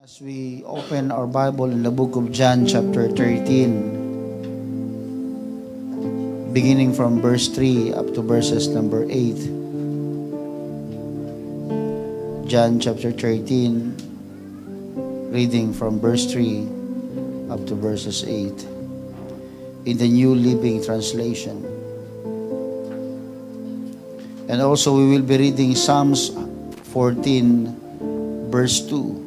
As we open our Bible in the book of John chapter 13, beginning from verse 3 up to verses number 8. John chapter 13, reading from verse 3 up to verses 8 in the New Living Translation. And also we will be reading Psalms 14 verse 2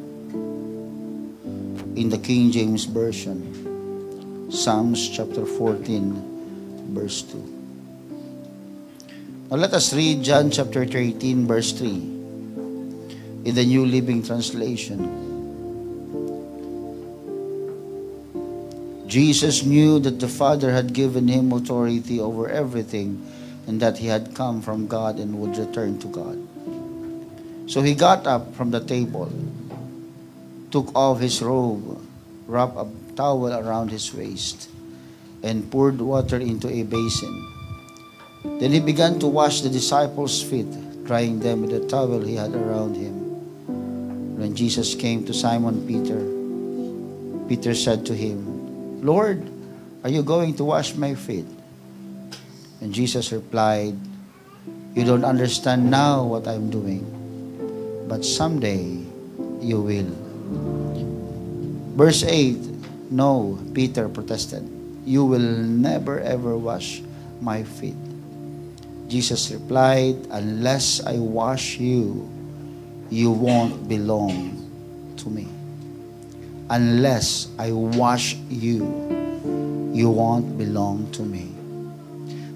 in the King James Version. Psalms chapter 14 verse 2. Now let us read John chapter 13 verse 3 in the New Living Translation. Jesus knew that the Father had given him authority over everything, and that he had come from God and would return to God. So he got up from the table, took off his robe, wrapped a towel around his waist, and poured water into a basin. Then he began to wash the disciples' feet, drying them with the towel he had around him. When Jesus came to Simon Peter, Peter said to him, "Lord, are you going to wash my feet?" And Jesus replied, "You don't understand now what I'm doing, but someday you will." Verse 8, "No," Peter protested, "you will never ever wash my feet." Jesus replied, "Unless I wash you, you won't belong to me." Unless I wash you, you won't belong to me.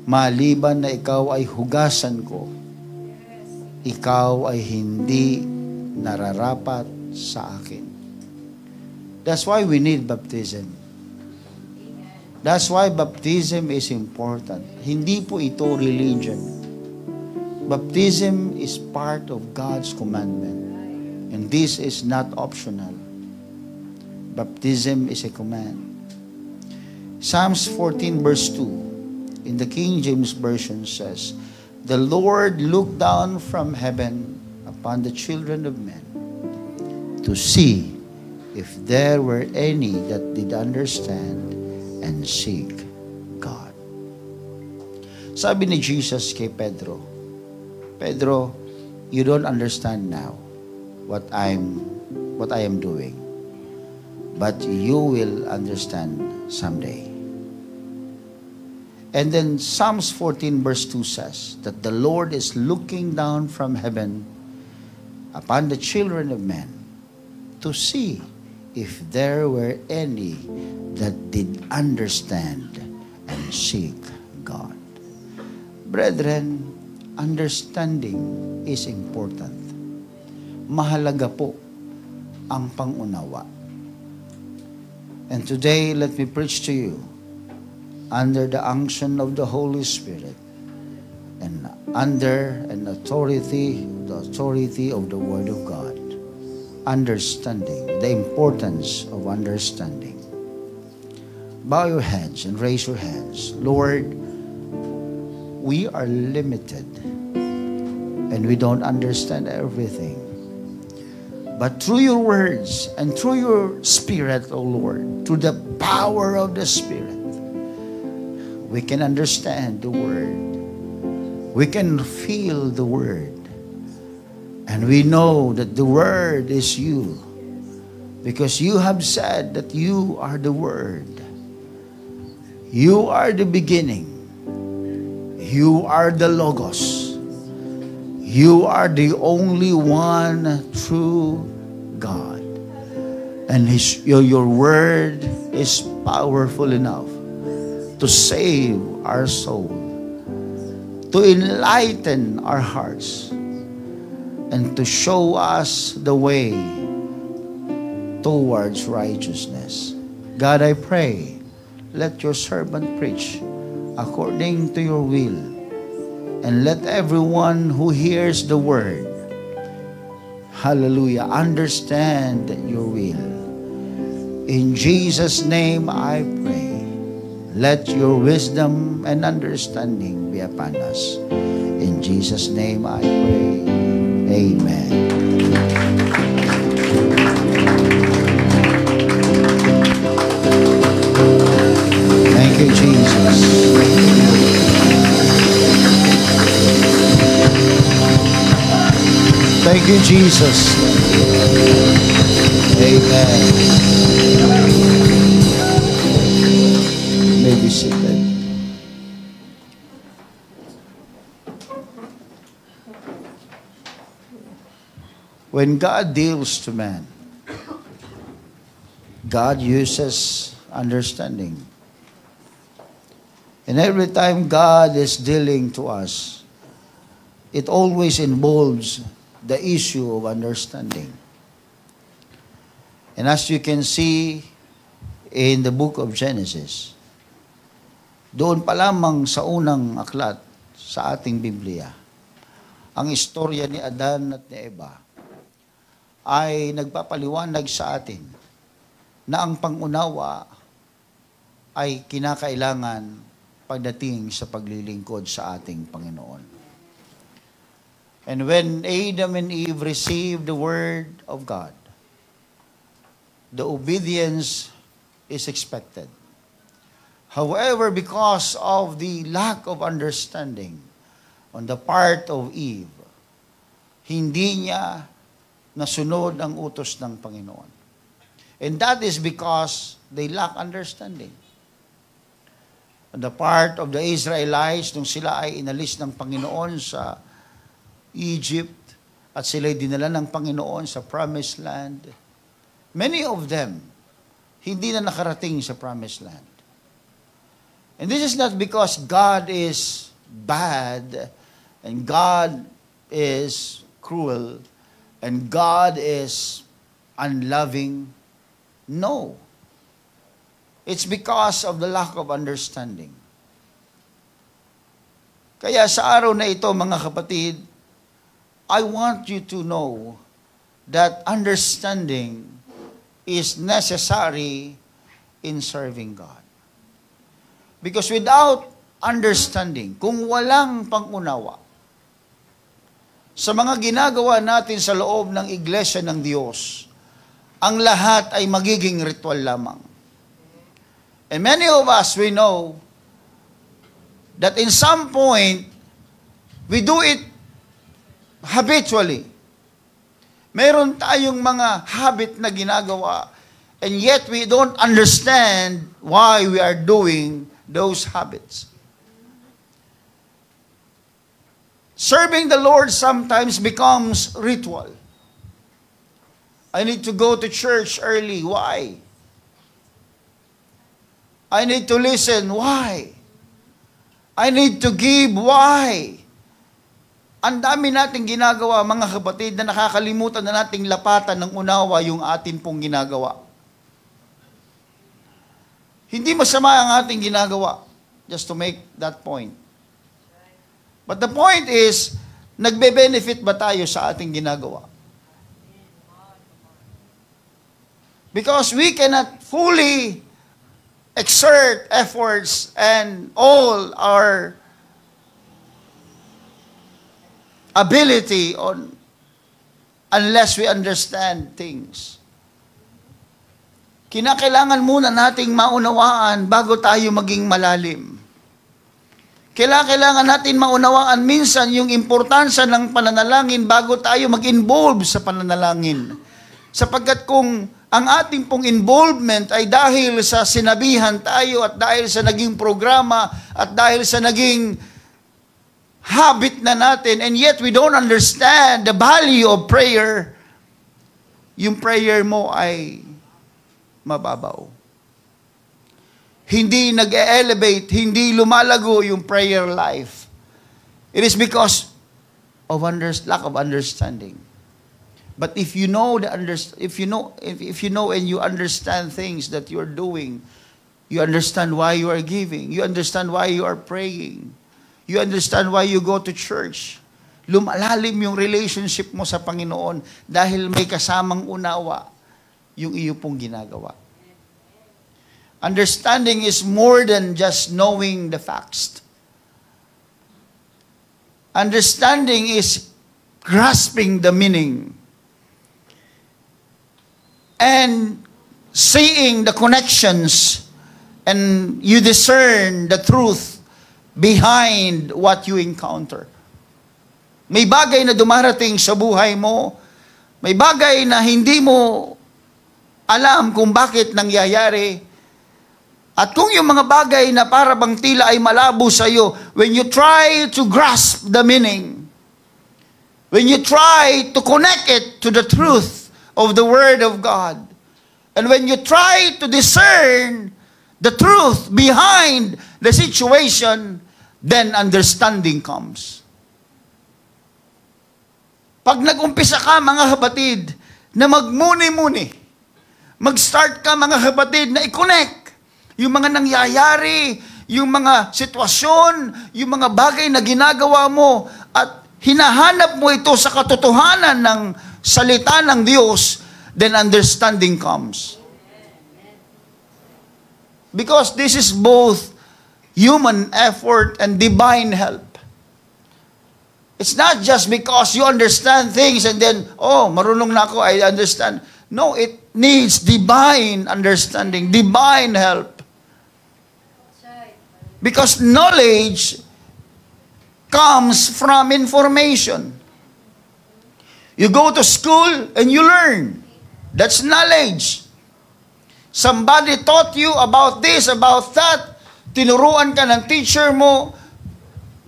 Maliban na ikaw ay hugasan ko, ikaw ay hindi nararapat sa akin. That's why we need baptism. That's why baptism is important. Hindi po ito religion. Baptism is part of God's commandment. And this is not optional. Baptism is a command. Psalms 14 verse 2 in the King James Version says, "The Lord looked down from heaven upon the children of men to see if there were any that did understand and seek God." Sabi ni Jesus kay Pedro, "Pedro, you don't understand now what I am doing, but you will understand someday." And then Psalms 14 verse 2 says that the Lord is looking down from heaven upon the children of men to see if there were any that did understand and seek God. Brethren, understanding is important. Mahalaga po ang pangunawa. And today, let me preach to you under the unction of the Holy Spirit and under the authority of the Word of God. Understanding, the importance of understanding. Bow your heads and raise your hands. Lord, we are limited and we don't understand everything. But through your words and through your Spirit, O Lord, through the power of the Spirit, we can understand the Word. We can feel the Word. And we know that the Word is you. Because you have said that you are the Word. You are the beginning. You are the Logos. You are the only one true God. And your Word is powerful enough to save our soul, to enlighten our hearts, and to show us the way towards righteousness. God, I pray, let your servant preach according to your will, and let everyone who hears the word, hallelujah, understand your will. In Jesus' name I pray. Let your wisdom and understanding be upon us. In Jesus' name I pray. Amen. Thank you, Jesus. Amen. You may be seated. When God deals to man, God uses understanding. And every time God is dealing to us, it always involves the issue of understanding. And as you can see in the book of Genesis, doon pa lamang sa unang aklat sa ating Biblia, ang istorya ni Adan at ni Eva ay nagpapaliwanag sa atin na ang pangunawa ay kinakailangan pagdating sa paglilingkod sa ating Panginoon. And when Adam and Eve received the word of God, the obedience is expected. However, because of the lack of understanding on the part of Eve, hindi niya nasunod ang utos ng Panginoon. And that is because they lack understanding. On the part of the Israelites, nung sila ay inalis ng Panginoon sa Egypt at sila'y dinala ng Panginoon sa Promised Land, many of them hindi na nakarating sa Promised Land. And this is not because God is bad and God is cruel and God is unloving. No. It's because of the lack of understanding. Kaya sa araw na ito, mga kapatid, I want you to know that understanding is necessary in serving God. Because without understanding, kung walang pangunawa sa mga ginagawa natin sa loob ng iglesia ng Diyos, ang lahat ay magiging ritual lamang. And many of us, we know that in some point, we do it habitually. Meron tayong mga habit na ginagawa, and yet we don't understand why we are doing those habits. Serving the Lord sometimes becomes ritual. I need to go to church early. Why? I need to listen. Why? I need to give. Why? Ang dami nating ginagawa, mga kapatid, na nakakalimutan na nating lapatan ng unawa yung atin pong ginagawa. Hindi masama ang ating ginagawa, just to make that point. But the point is, nagbe-benefit ba tayo sa ating ginagawa? Because we cannot fully exert efforts and all our ability on unless we understand things. Kinakailangan muna nating maunawaan bago tayo maging malalim. Kailangan natin maunawaan minsan yung importansya ng pananalangin bago tayo mag-involve sa pananalangin. Sapagkat kung ang ating pong involvement ay dahil sa sinabihan tayo at dahil sa naging programa at dahil sa naging habit na natin, and yet we don't understand the value of prayer, yung prayer mo ay mababaw. Hindi nag-elevate, hindi lumalago yung prayer life. It is because of lack of understanding. But if you know if you know and you understand things that you are doing, you understand why you are giving, you understand why you are praying, you understand why you go to church. Lumalalim yung relationship mo sa Panginoon dahil may kasamang unawa yung iyo pong ginagawa. Understanding is more than just knowing the facts. Understanding is grasping the meaning and seeing the connections, and you discern the truth behind what you encounter. May bagay na dumarating sa buhay mo May bagay na hindi mo alam kung bakit nangyayari. At kung yung mga bagay na para bang tila ay malabo sa iyo, when you try to grasp the meaning, when you try to connect it to the truth of the Word of God, and when you try to discern the truth behind the situation, then understanding comes. Pag nag-umpisa ka, mga kapatid, na magmuni-muni, mag-start ka, mga kapatid, na i-connect yung mga nangyayari, yung mga sitwasyon, yung mga bagay na ginagawa mo, at hinahanap mo ito sa katotohanan ng salita ng Diyos, then understanding comes. Because this is both human effort and divine help. It's not just because you understand things and then, oh, marunong na ako, I understand. No, it needs divine understanding, divine help. Because knowledge comes from information. You go to school and you learn. That's knowledge. Somebody taught you about this, about that. Tinuruan ka ng teacher mo,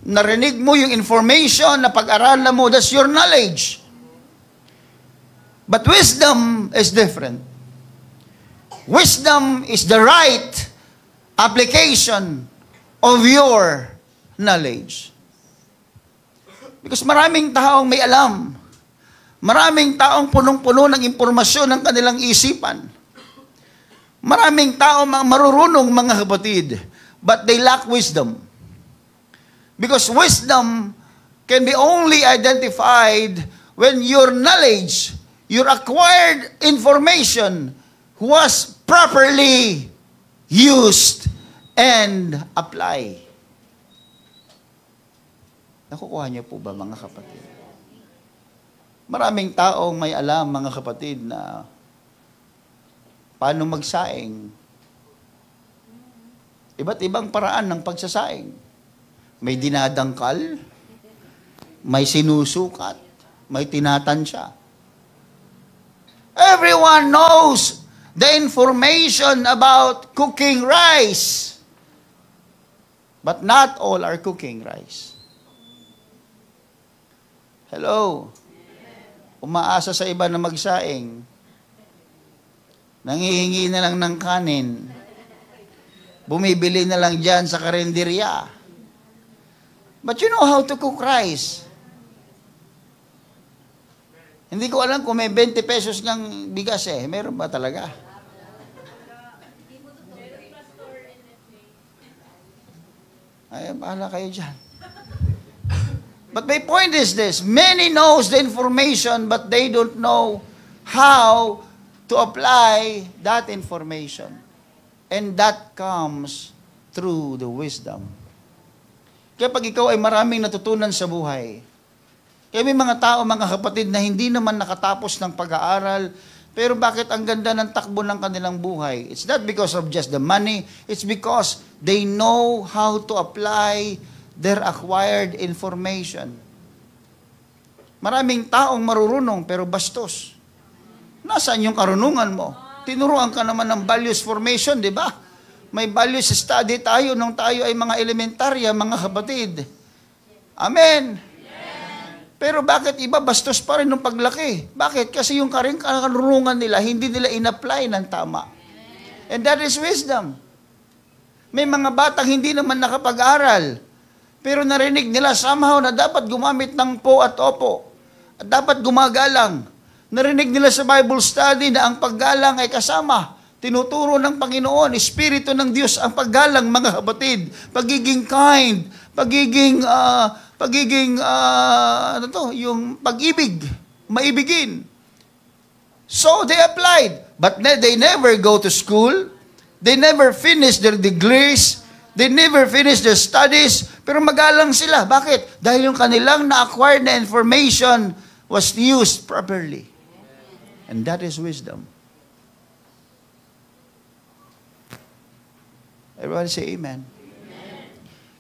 narinig mo yung information na pag-aralan mo, that's your knowledge. But wisdom is different. Wisdom is the right application of your knowledge. Because maraming taong may alam. Maraming taong punong-puno ng impormasyon ng kanilang isipan. Maraming taong marurunong, mga kapatid, but they lack wisdom. Because wisdom can be only identified when your knowledge, your acquired information was properly used and applied. Nakukuha niyo po ba, mga kapatid? Maraming taong may alam, mga kapatid, na paano magsaing. Iba't ibang paraan ng pagsasaing. May dinadangkal, may sinusukat, may tinatansya. Everyone knows the information about cooking rice. But not all are cooking rice. Hello? Umaasa sa iba na magsaing. Nangihingi na lang ng kanin. Bumibili na lang dyan sa karinderya. But you know how to cook rice. Hindi ko alam kung may 20 pesos ng bigas eh. Meron ba talaga? Ay, bahala kayo dyan. But my point is this. Many knows the information but they don't know how to apply that information. And that comes through the wisdom. Kaya pag ikaw ay maraming natutunan sa buhay, kaya may mga tao, mga kapatid, na hindi naman nakatapos ng pag-aaral, pero bakit ang ganda ng takbo ng kanilang buhay? It's not because of just the money, it's because they know how to apply their acquired information. Maraming taong marurunong pero bastos. Nasaan yung karunungan mo? Tinuruan ka naman ng values formation, di ba? May values study tayo nung tayo ay mga elementarya, mga kapatid. Amen. Pero bakit iba bastos pa rin nung paglaki? Bakit? Kasi yung karunungan nila, hindi nila in-apply ng tama. And that is wisdom. May mga batang hindi naman nakapag-aral, pero narinig nila somehow na dapat gumamit ng po at opo. At dapat gumagalang. Narinig nila sa Bible study na ang paggalang ay kasama. Tinuturo ng Panginoon, Espiritu ng Diyos ang paggalang, mga kapatid. Pagiging kind, yung pag-ibig, maibigin. So they applied, but they never go to school. They never finish their degrees. They never finish their studies. Pero magalang sila. Bakit? Dahil yung kanilang na-acquired na information was used properly. And that is wisdom. Everybody say amen. Amen.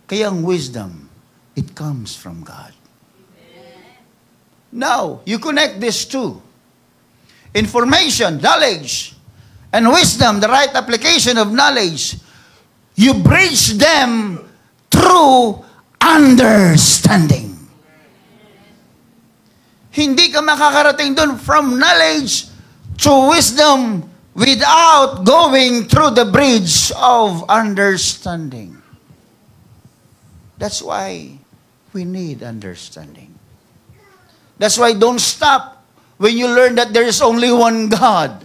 Kaya ang wisdom, it comes from God. Amen. Now, you connect this two. information, knowledge, and wisdom, the right application of knowledge, you bridge them through understanding. Hindi ka makakarating doon from knowledge to wisdom without going through the bridge of understanding. That's why we need understanding. That's why don't stop when you learn that there is only one God.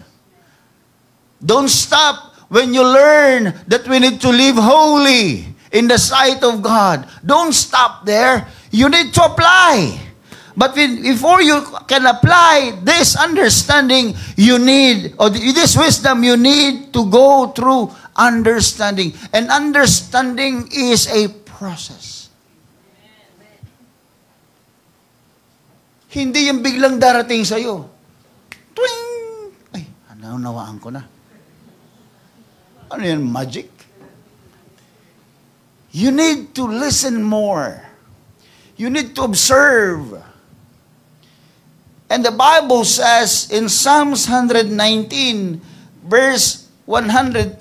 Don't stop when you learn that we need to live holy in the sight of God. Don't stop there. You need to apply. But before you can apply this understanding, you need, or this wisdom, you need to go through understanding. And understanding is a process. Hindi yung biglang darating sa'yo. Twing! Ay, nawaan ko na. Ano yan, magic? You need to listen more. You need to observe. And the Bible says in Psalms 119, verse 130,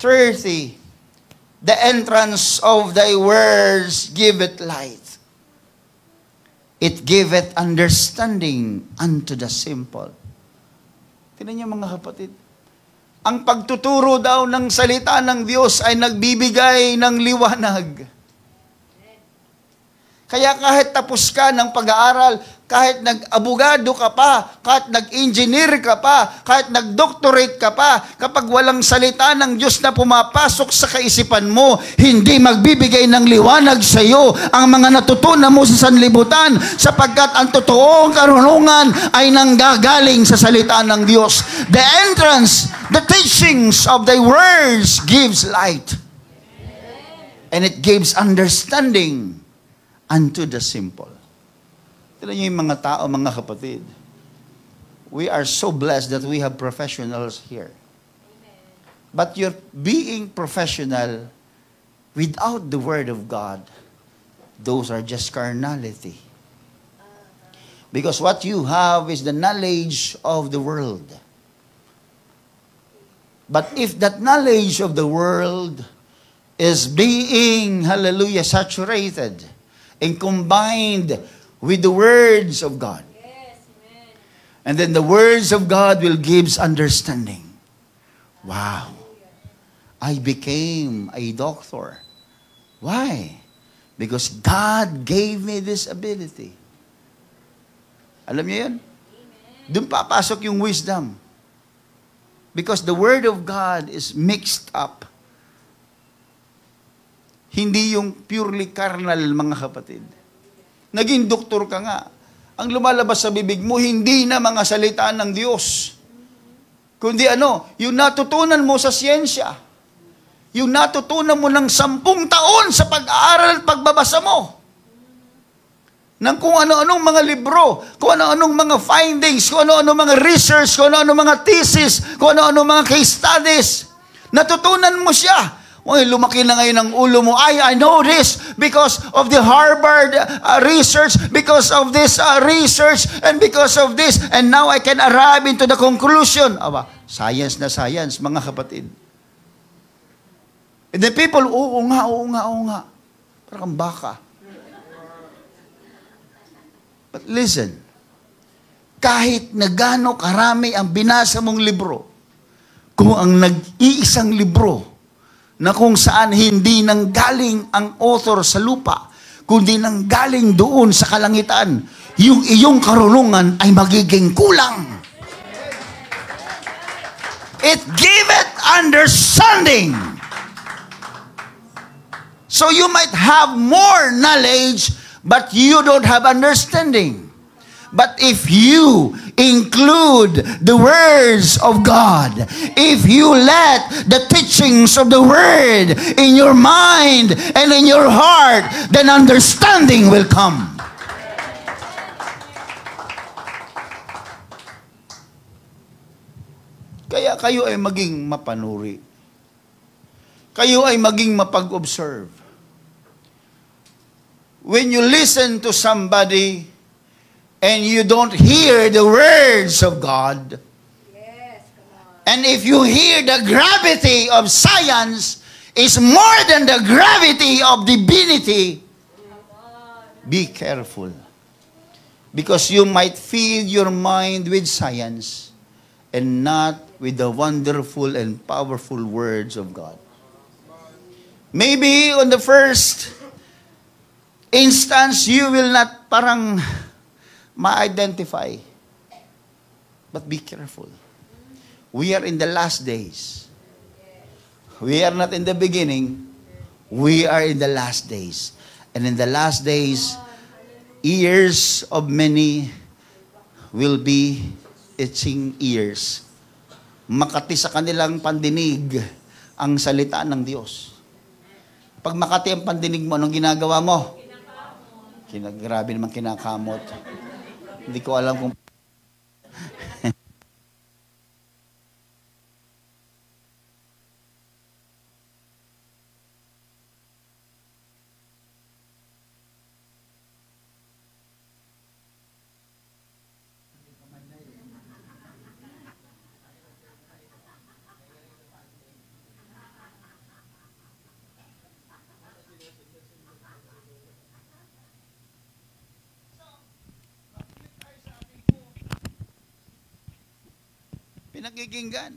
the entrance of thy words giveth light. It giveth understanding unto the simple. Tingnan niyo mga kapatid. Ang pagtuturo daw ng salita ng Diyos ay nagbibigay ng liwanag. Kaya kahit tapos ka ng pag-aaral, kahit nag-abogado ka pa, kahit nag-engineer ka pa, kahit nag-doctorate ka pa, kapag walang salita ng Diyos na pumapasok sa kaisipan mo, hindi magbibigay ng liwanag sa iyo ang mga natutunan mo sa sanlibutan, sapagkat ang totoong karunungan ay nanggagaling sa salita ng Diyos. The entrance, the teachings of thy words gives light. And it gives understanding unto the simple. Tignan niyo yung mga tao, mga kapatid. We are so blessed that we have professionals here. But you're being professional without the Word of God, those are just carnality. Because what you have is the knowledge of the world. But if that knowledge of the world is being, hallelujah, saturated and combined with the words of God. Yes, amen. And then the words of God will give understanding. Wow. I became a doctor. Why? Because God gave me this ability. Alam niyo yun? Doon papasok yung wisdom. Because the Word of God is mixed up. Hindi yung purely carnal, mga kapatid. Naging doktor ka nga. Ang lumalabas sa bibig mo, hindi na mga salita ng Diyos. Kundi yung natutunan mo sa siyensya. Yung natutunan mo ng 10 taon sa pag-aaral at pagbabasa mo. Ng kung ano-anong mga libro, kung ano-anong mga findings, kung ano-anong mga research, kung ano-anong mga thesis, kung ano-anong mga case studies. Natutunan mo siya. Uy, lumaki na ngayon ang ulo mo. I know this because of the Harvard research, because of this research, and because of this. And now I can arrive into the conclusion. Aba, science na science, mga kapatid. And the people, oo nga. Parang baka. But listen, kahit na gaano karami ang binasa mong libro, kung ang nag-iisang libro, na kung saan hindi nanggaling ang author sa lupa, kundi nanggaling doon sa kalangitan, yung iyong karunungan ay magiging kulang. It giveth understanding. So you might have more knowledge, but you don't have understanding. But if you include the words of God, if you let the teachings of the Word in your mind and in your heart, then understanding will come. Kaya kayo ay maging mapanuri. Kayo ay maging mapag-observe. When you listen to somebody and you don't hear the words of God, And if you hear the gravity of science is more than the gravity of divinity, be careful. Because you might feed your mind with science and not with the wonderful and powerful words of God. Maybe on the first instance, you will not parang ma-identify. But be careful. We are in the last days. We are not in the beginning. We are in the last days. And in the last days, ears of many will be itching ears. Makati sa kanilang pandinig ang salita ng Diyos. Pag makati ang pandinig mo, anong ginagawa mo? Grabe naman kinakamot. Hindi ko alam kung pinakikinggan.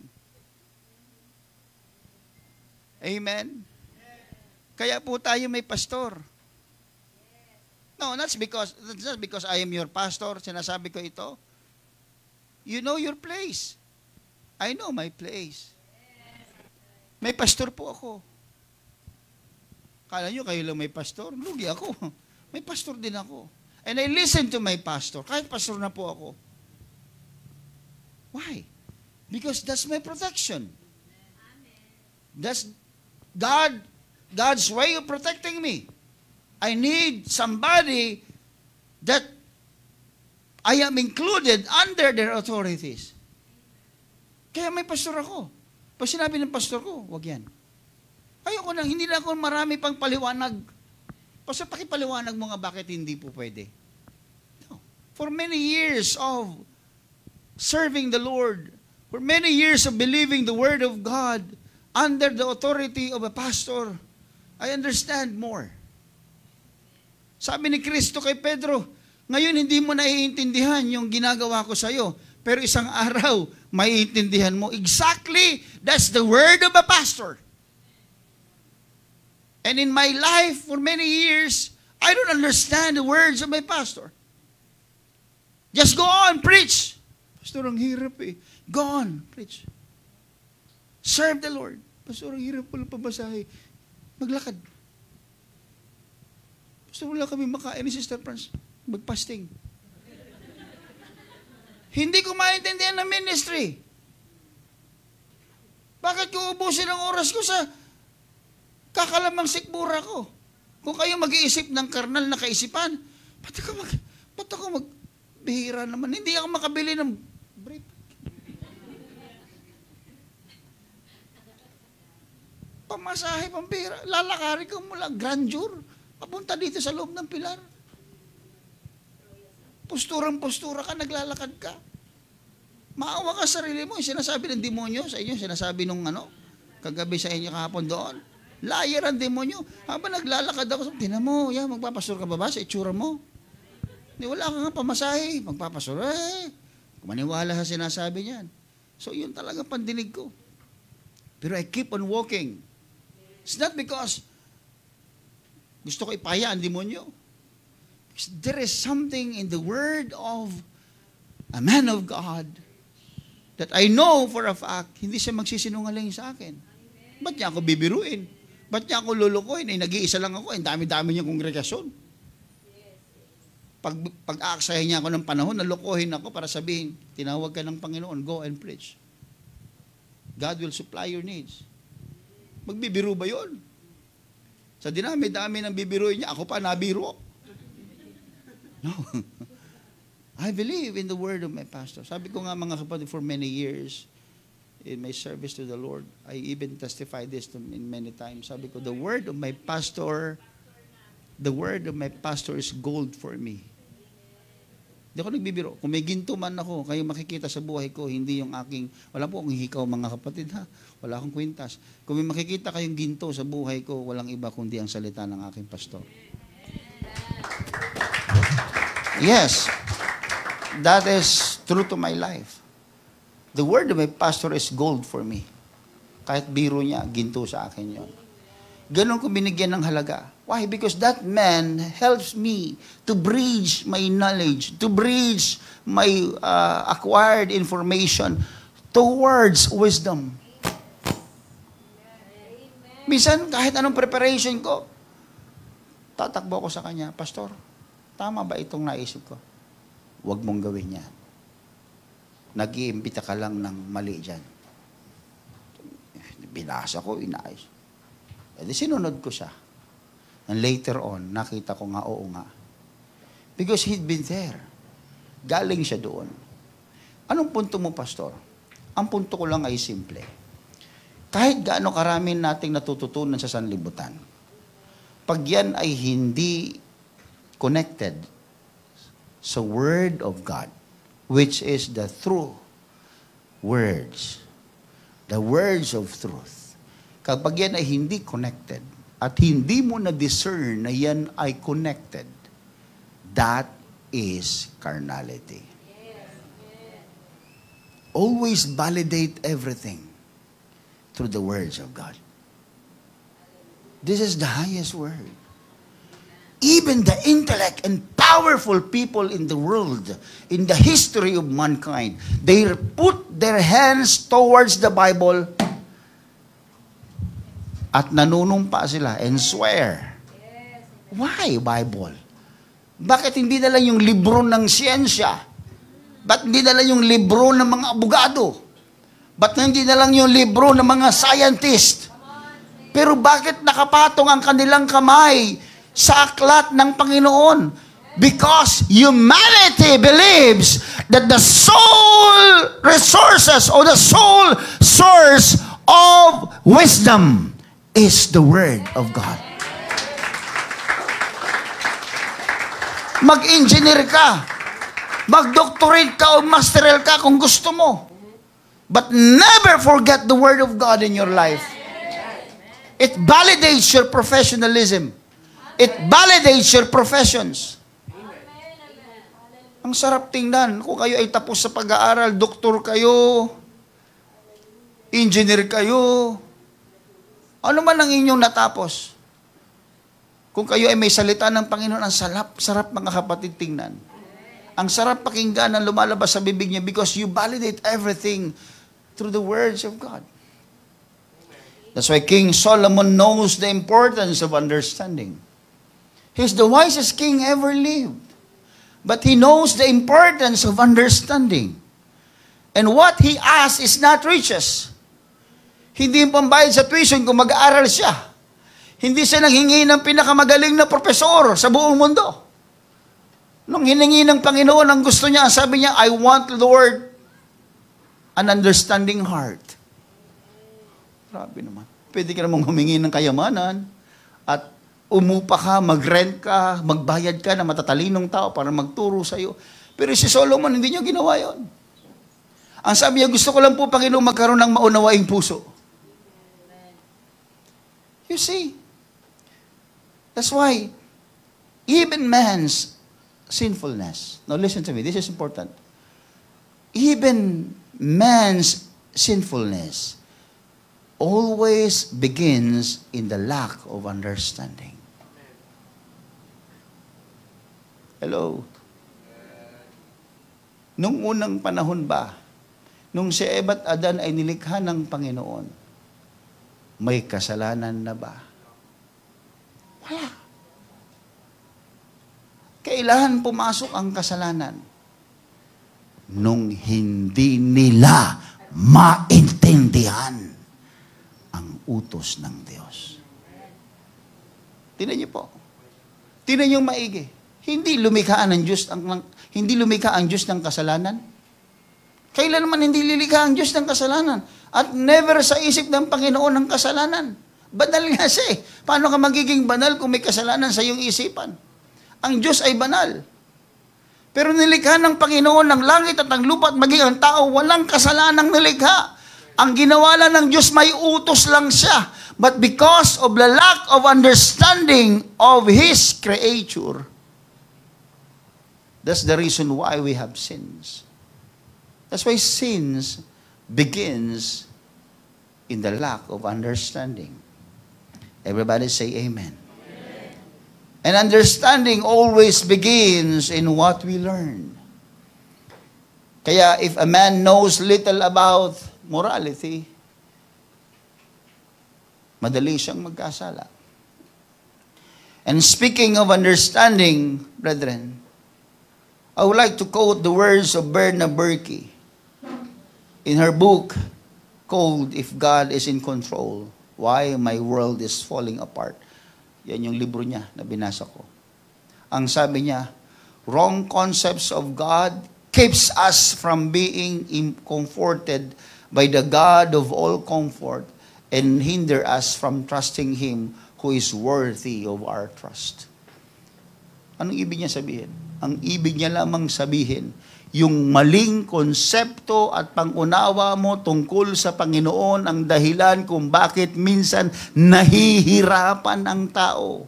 Amen? Kaya po tayo may pastor. No, that's not because I am your pastor, sinasabi ko ito. You know your place. I know my place. May pastor po ako. Kala nyo kayo lang may pastor? Lugi ako. May pastor din ako. And I listen to my pastor. Kahit pastor na po ako. Why? Because that's my protection. That's God's way of protecting me. I need somebody that I am included under their authorities. Kaya may pastor ako. Pag sinabi ng pastor ko, wag yan. Ayoko nang, hindi na ako marami pang paliwanag. Pastor, pakipaliwanag mo nga bakit hindi po pwede. No. For many years of serving the Lord, for many years of believing the Word of God under the authority of a pastor, I understand more. Sabi ni Kristo kay Pedro, ngayon hindi mo naiintindihan yung ginagawa ko sa iyo, pero isang araw, maiintindihan mo. Exactly, that's the word of a pastor. And in my life, for many years, I don't understand the words of my pastor. Just go on, preach. Pastor, ang hirap eh. Go on, preach. Serve the Lord. Pastor, ang hirap pala pabasahe. Maglakad. Pastor, wala kami makain ni Sister Franz. Magpasting. Hindi ko maintindihan ng ministry. Bakit ko ubusin ang oras ko sa kakalamang sikmura ko? Kung kayo mag-iisip ng karnal na kaisipan, ba't ako bihira naman. Hindi ako makabili ng brief. Pamasahe, pambihira. Lalakari ko mula grandeur. Papunta dito sa loob ng pilar. Posturang-postura ka, naglalakad ka. Maawa ka sa sarili mo. Yung sinasabi ng demonyo sa inyo, sinasabi nung kagabi sa inyo kahapon doon. Liar ang demonyo. Habang naglalakad ako, tinan mo, magpapastor ka ba sa itsura mo? Wala ka nga pamasahe, magpapastor. Kumaniwala sa sinasabi niyan. So yun talaga pandinig ko. Pero I keep on walking. It's not because gusto ko ipaya ang demonyo. There is something in the word of a man of God that I know for a fact, hindi siya magsisinungaling sa akin. Ba't niya ako bibiruin? Ba't niya ako lulukoyin? Nag-iisa lang ako. Dami-dami niyang kongregasyon. Pag-aaksahin niya ako ng panahon, nalukohin ako para sabihin, tinawag ka ng Panginoon, go and preach. God will supply your needs. Magbibiru ba yun? Sa dinami-dami ng bibiruin niya, ako pa nabiro. No. I believe in the word of my pastor. Sabi ko nga mga kapatid, for many years, in my service to the Lord, I even testified this to in many times. Sabi ko, the word of my pastor is gold for me. Hindi ako nagbibiro. Kung may ginto man ako, kayo makikita sa buhay ko, hindi yung aking, wala po akong hikaw mga kapatid ha. Wala akong kwintas. Kung may makikita kayong ginto sa buhay ko, walang iba kundi ang salita ng aking pastor. Yes. That is true to my life. The word of my pastor is gold for me. Kahit biro niya, ginto sa akin yon. Ganon ko binigyan ng halaga. Why? Because that man helps me to bridge my knowledge, to bridge my acquired information towards wisdom. Minsan, kahit anong preparation ko, tatakbo ko sa kanya, Pastor, tama ba itong naisip ko? Huwag mong gawin yan. Nag-iimbita ka lang ng mali dyan. Binasa ko, inayos. E di sinunod ko siya. And later on, nakita ko nga, oo nga. Because he'd been there. Galing siya doon. Anong punto mo, Pastor? Ang punto ko lang ay simple. Kahit gaano karami nating natututunan sa sanlibutan, pag yan ay hindi connected sa Word of God, which is the true words, the words of truth, kapag yan ay hindi connected at hindi mo na-discern na yan ay connected, that is carnality. Always validate everything through the words of God. This is the highest word. Even the intellect and powerful people in the world, in the history of mankind, they put their hands towards the Bible at nanunumpa sila and swear. Why Bible? Bakit hindi na lang yung libro ng siyensya? Bakit hindi na lang yung libro ng mga abogado? Bakit hindi na lang yung libro ng mga scientist? Pero bakit nakapatong ang kanilang kamay sa aklat ng Panginoon? Because humanity believes that the sole resources or the sole source of wisdom is the Word of God. Mag-engineer ka, mag-doctorate ka o masteral ka kung gusto mo. But never forget the Word of God in your life. It validates your professionalism. It validates your professions. Ang sarap tingnan. Kung kayo ay tapos sa pag-aaral, doktor kayo, engineer kayo, ano man ang inyong natapos. Kung kayo ay may salita ng Panginoon, ang sarap mga kapatid tingnan. Ang sarap pakinggan ang lumalabas sa bibig niya because you validate everything through the words of God. That's why King Solomon knows the importance of understanding. He's the wisest king ever lived. But he knows the importance of understanding. And what he asks is not riches. Hindi yung pambayad sa tuition kung mag-aaral siya. Hindi siya nanghingi ng pinakamagaling na profesor sa buong mundo. Nung hiningi ng Panginoon, ang gusto niya, sabi niya, I want, Lord, an understanding heart. Grabe naman. Pwede ka namang humingi ng kayamanan at umupa ka, mag-rent ka, magbayad ka na matatalinong tao para magturo sa iyo. Pero si Solomon, hindi niya ginawa yon. Ang sabi niya, gusto ko lang po, Panginoon, magkaroon ng maunawaing puso. You see, that's why even man's sinfulness, now listen to me, this is important. Even man's sinfulness always begins in the lack of understanding. Hello? Nung unang panahon ba, nung si Eva at Adan ay nilikha ng Panginoon, may kasalanan na ba? Wala. Kailan pumasok ang kasalanan? Nung hindi nila maintindihan ang utos ng Diyos. Tingnan niyo po. Tingnan niyo maigi. Hindi lumikha ang Diyos ng kasalanan. Kailan naman hindi lilikha ang Diyos ng kasalanan? At never sa isip ng Panginoon ang kasalanan. Banal nga siya eh. Paano ka magiging banal kung may kasalanan sa iyong isipan? Ang Diyos ay banal. Pero nilikha ng Panginoon ng langit at ng lupa at maging ang tao, walang kasalanang nilikha. Ang ginawa lang ng Diyos, may utos lang siya. But because of the lack of understanding of His creature, that's the reason why we have sins. That's why sins begins in the lack of understanding. Everybody say amen. And understanding always begins in what we learn. Kaya if a man knows little about morality, madali siyang magkasala. And speaking of understanding, brethren, I would like to quote the words of Berna Burke in her book called If God is in Control, Why My World is Falling Apart. Yan yung libro niya na binasa ko. Ang sabi niya, wrong concepts of God keeps us from being comforted by the God of all comfort and hinder us from trusting Him who is worthy of our trust. Anong ibig niya sabihin? Ang ibig niya lamang sabihin, yung maling konsepto at pangunawa mo tungkol sa Panginoon ang dahilan kung bakit minsan nahihirapan ang tao.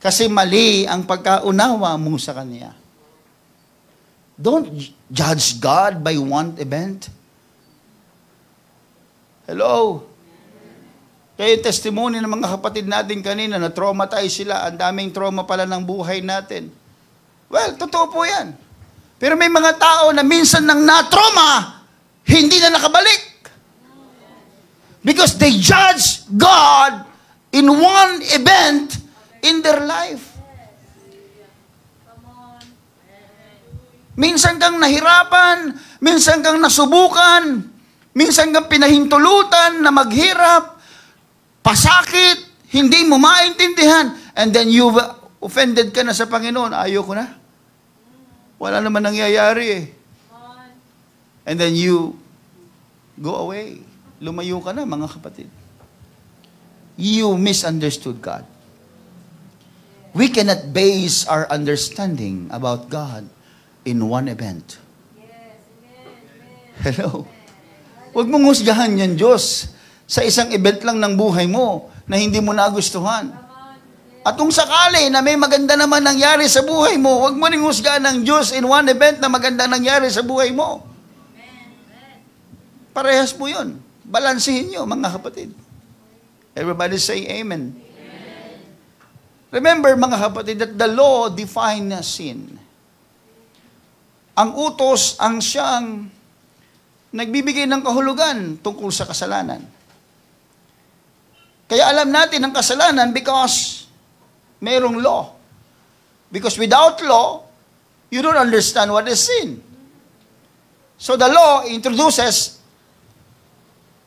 Kasi mali ang pagkaunawa mo sa Kanya. Don't judge God by one event. Hello? Kaya yung testimony ng mga kapatid natin kanina na traumatize sila, ang daming trauma pala ng buhay natin. Well, totoo po yan. Pero may mga tao na minsan nang na-trauma, hindi na nakabalik. Because they judge God in one event in their life. Minsan kang nahirapan, minsan kang nasubukan, minsan kang pinahintulutan na maghirap, pasakit, hindi mo maintindihan, and then you offended ka na sa Panginoon, ayoko na. Wala naman nangyayari eh. And then you go away. Lumayo ka na, mga kapatid. You misunderstood God. We cannot base our understanding about God in one event. Hello? Huwag mong husgahan yan, Diyos, sa isang event lang ng buhay mo na hindi mo nagustuhan. At kung sakali na may maganda naman nangyari sa buhay mo, huwag mo ring husgahan ng Diyos in one event na maganda nangyari sa buhay mo. Parehas mo yun. Balansihin nyo, mga kapatid. Everybody say amen. Remember, mga kapatid, that the law defines sin. Ang utos ang siyang nagbibigay ng kahulugan tungkol sa kasalanan. Kaya alam natin ang kasalanan because merong law. Because without law, you don't understand what is sin. So the law introduces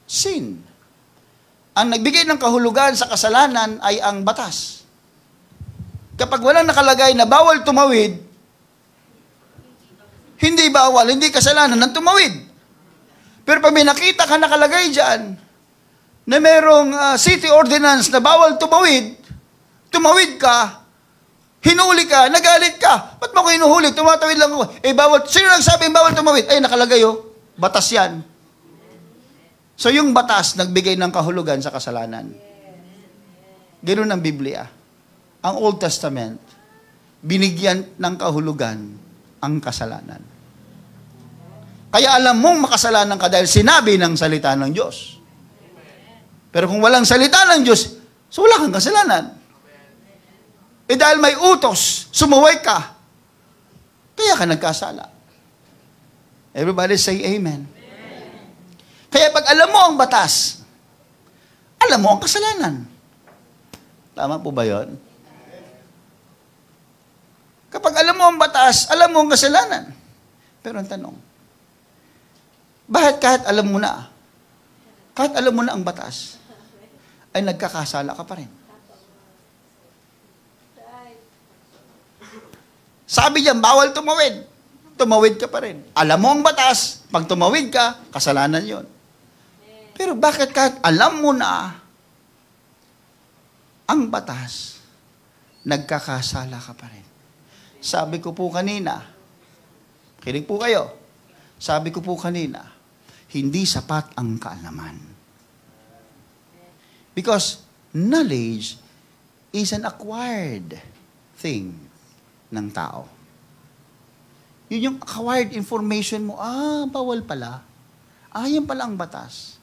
sin. Ang nagbigay ng kahulugan sa kasalanan ay ang batas. Kapag walang nakalagay na bawal tumawid, hindi bawal, hindi kasalanan ng tumawid. Pero pag may nakita ka nakalagay dyan, na merong city ordinance na bawal tumawid ka, hinuli ka, nagalit ka. Ba't mo ko hinuhuli? Tumatawid lang ako. Bawal. Sino nagsabing bawal tumawid? Nakalagay batas yan. So yung batas, nagbigay ng kahulugan sa kasalanan. Ganoon ang Biblia. Ang Old Testament, binigyan ng kahulugan ang kasalanan. Kaya alam mong makasalanan ka dahil sinabi ng salita ng Diyos. Pero kung walang salita ng Diyos, so wala kang kasalanan. Dahil may utos, sumuway ka, kaya ka nagkasala. Everybody say amen. Kaya pag alam mo ang batas, alam mo ang kasalanan. Tama po ba yun? Kapag alam mo ang batas, alam mo ang kasalanan. Pero ang tanong, bakit kahit alam mo na ang batas, ay nagkakasala ka pa rin? Sabi diyan, bawal tumawid. Tumawid ka pa rin. Alam mo ang batas, pag tumawid ka, kasalanan yon. Pero bakit kahit alam mo na ang batas, nagkakasala ka pa rin? Sabi ko po kanina, kinig po kayo, sabi ko po kanina, hindi sapat ang kaalaman. Because knowledge is an acquired thing ng tao. Yun yung acquired information mo, bawal pala. Yan pala ang batas.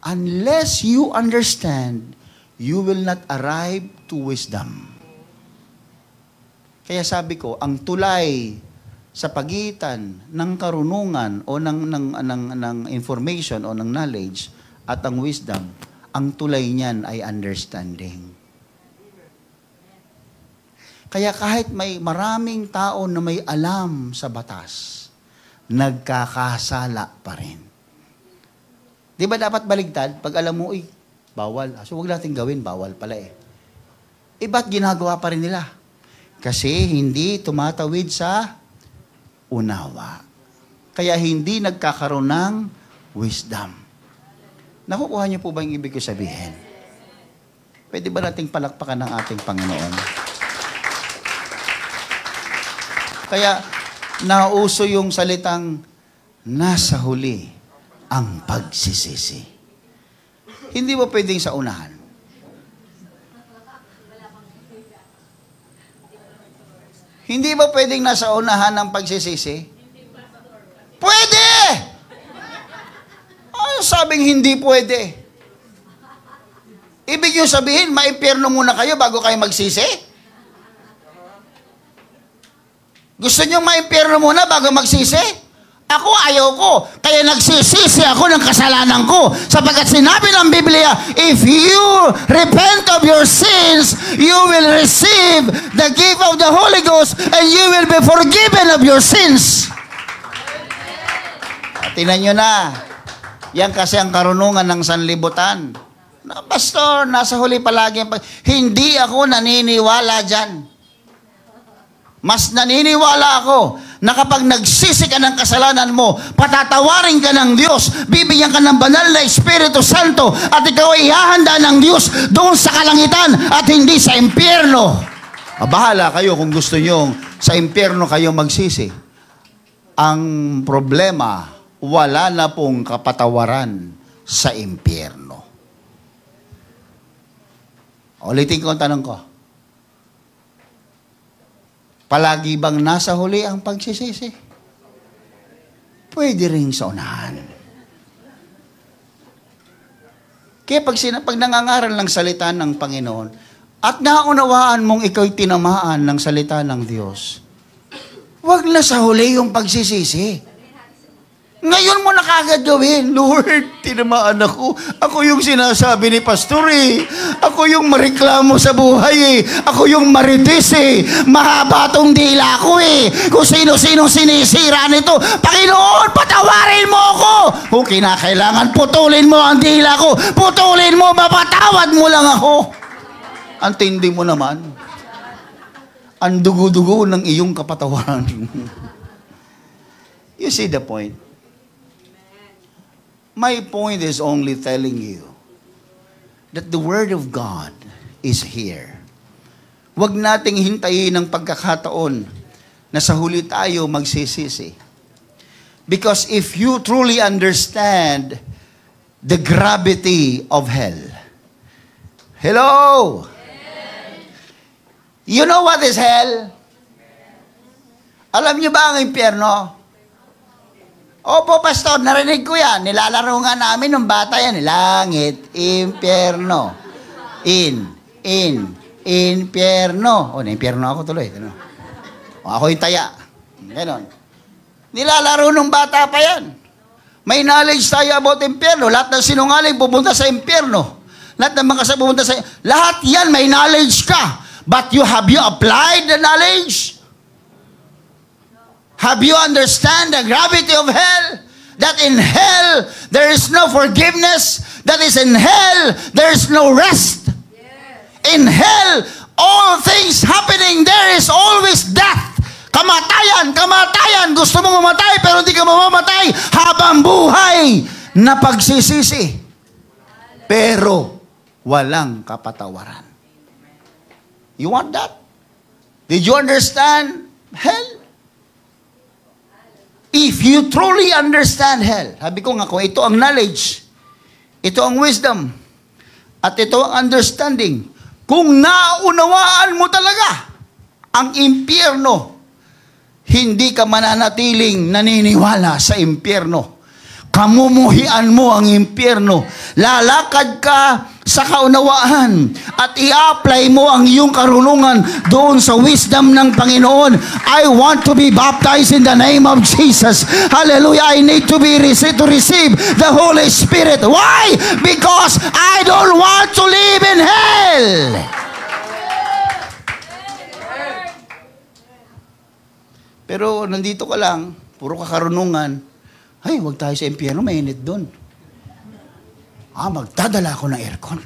Unless you understand, you will not arrive to wisdom. Kaya sabi ko, ang tulay sa pagitan ng karunungan o ng information o ng knowledge at ang wisdom, ang tulay niyan ay understanding. Kaya kahit may maraming tao na may alam sa batas, nagkakasala pa rin. Di ba dapat baligtad? Pag alam mo, bawal. So huwag natin gawin, bawal pala eh. Ba't ginagawa pa rin nila? Kasi hindi tumatawid sa unawa. Kaya hindi nagkakaroon ng wisdom. Nakukuha niyo po ba yung ibig ko sabihin? Pwede ba nating palakpakan ng ating Panginoon? Kaya nauso yung salitang nasa huli ang pagsisisi. Hindi ba pwedeng sa unahan? Hindi ba pwedeng nasa unahan ng pagsisisi? Pwede! Ano sabing hindi pwede? Ibig yung sabihin, maimpyerno muna kayo bago kayo magsisi? Gusto nyo maimpyerno muna bago magsisi? Ako ayaw ko. Kaya nagsisisi ako ng kasalanan ko. Sapagkat sinabi ng Biblia, if you repent of your sins, you will receive the gift of the Holy Ghost and you will be forgiven of your sins. Tingnan nyo na. Yan kasi ang karunungan ng sanlibutan. Pastor, nasa huli palagi. Hindi ako naniniwala dyan. Mas naniniwala ako na kapag nagsisi ka ng kasalanan mo, patatawarin ka ng Diyos, bibigyan ka ng banal na Espiritu Santo, at ikaw ay ihahanda ng Diyos doon sa kalangitan at hindi sa impyerno. Bahala kayo kung gusto nyo sa impyerno kayo magsisi. Ang problema, wala na pong kapatawaran sa impyerno. Ulitin ko ang tanong ko. Palagi bang nasa huli ang pagsisisi? Pwede rin sa unahan. Kaya pag nangangaral ng salita ng Panginoon, at naunawaan mong ikaw'y tinamaan ng salita ng Diyos, wag na sa huli yung pagsisisi. Ngayon mo na kagad gawin, Lord, tinamaan ako. Ako yung sinasabi ni Pastor eh. Ako yung mareklamo sa buhay eh. Ako yung maritis eh. Mahaba tong dila ko eh. Kung sino-sino sinisira nito. Panginoon, patawarin mo ako. Kung kinakailangan, putulin mo ang dila ko. Putulin mo, mapatawad mo lang ako. Ang tindi mo naman. Ang dugo-dugo ng iyong kapatawaran. You see the point? My point is only telling you that the Word of God is here. Huwag nating hintayin ang pagkakataon na sa huli tayo magsisisi. Because if you truly understand the gravity of hell. Hello? You know what is hell? Alam niyo ba ang impyerno? Opo, Pastor, narinig ko yan. Nilalaro nga namin ng bata yan. Langit, impyerno. Impyerno. Na-impyerno ako tuloy. Ako yung taya. Ganon. Nilalaro ng bata pa yan. May knowledge tayo about impyerno. Lahat ng sinungaling pupunta sa impyerno. Lahat ng mga pupunta sa... Lahat yan, may knowledge ka. But have you applied the knowledge? Have you understand the gravity of hell? That in hell, there is no forgiveness. That is in hell, there is no rest. Yes. In hell, all things happening, there is always death. Kamatayan, kamatayan. Gusto mo mamatay, pero hindi ka mamamatay habang buhay na pagsisisi. Pero, walang kapatawaran. You want that? Did you understand Hell. If you truly understand hell, sabi ko nga, kung ito ang knowledge, ito ang wisdom, at ito ang understanding, kung naunawaan mo talaga ang impyerno, hindi ka mananatiling naniniwala sa impyerno. Kamumuhian mo ang impyerno. Lalakad ka sa kaunawaan at i-apply mo ang iyong karunungan doon sa wisdom ng Panginoon. I want to be baptized in the name of Jesus. Hallelujah. I need to receive the Holy Spirit. Why? Because I don't want to live in hell. Pero nandito ka lang, puro kakarunungan, ay, huwag tayo sa impyerno, mainit doon. Magdadala ako ng aircon.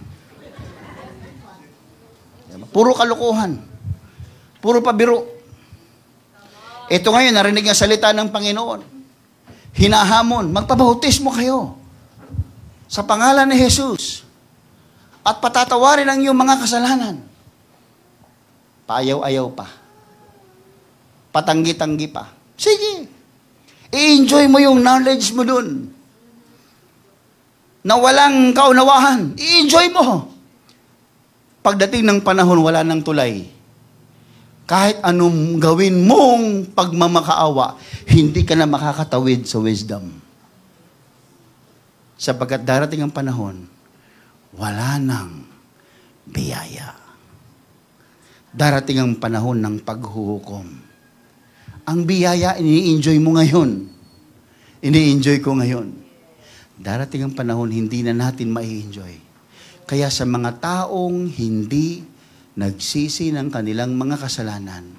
Puro kalokohan. Puro pabiro. Ito ngayon, narinig ang salita ng Panginoon. Hinahamon, magpabautismo kayo sa pangalan ni Jesus at patatawarin ang iyong mga kasalanan. Paayaw-ayaw pa. Patanggi-tanggi pa. Sige. I-enjoy mo yung knowledge mo dun. Na walang kaunawahan. I-enjoy mo. Pagdating ng panahon, wala nang tulay. Kahit anong gawin mong pagmamakaawa, hindi ka na makakatawid sa wisdom. Sapagkat darating ang panahon, wala nang biyaya. Darating ang panahon ng paghuhukom. Ang biyaya, ini-enjoy mo ngayon. Ini-enjoy ko ngayon. Darating ang panahon, hindi na natin ma-enjoy. Kaya sa mga taong hindi nagsisi ng kanilang mga kasalanan,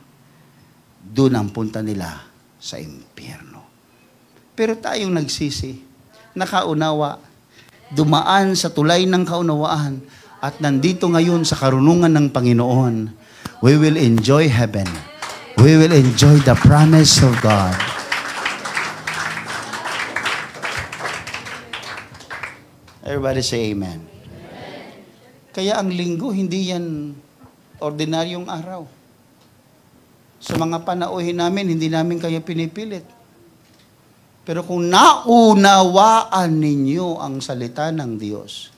doon ang punta nila sa impyerno. Pero tayong nagsisi, nakaunawa, dumaan sa tulay ng kaunawaan, at nandito ngayon sa karunungan ng Panginoon, we will enjoy heaven. We will enjoy the promise of God. Everybody say amen. Kaya ang linggo, hindi yan ordinaryong araw. Sa mga panauhin namin, hindi namin kayo pinipilit. Pero kung naunawaan ninyo ang salita ng Diyos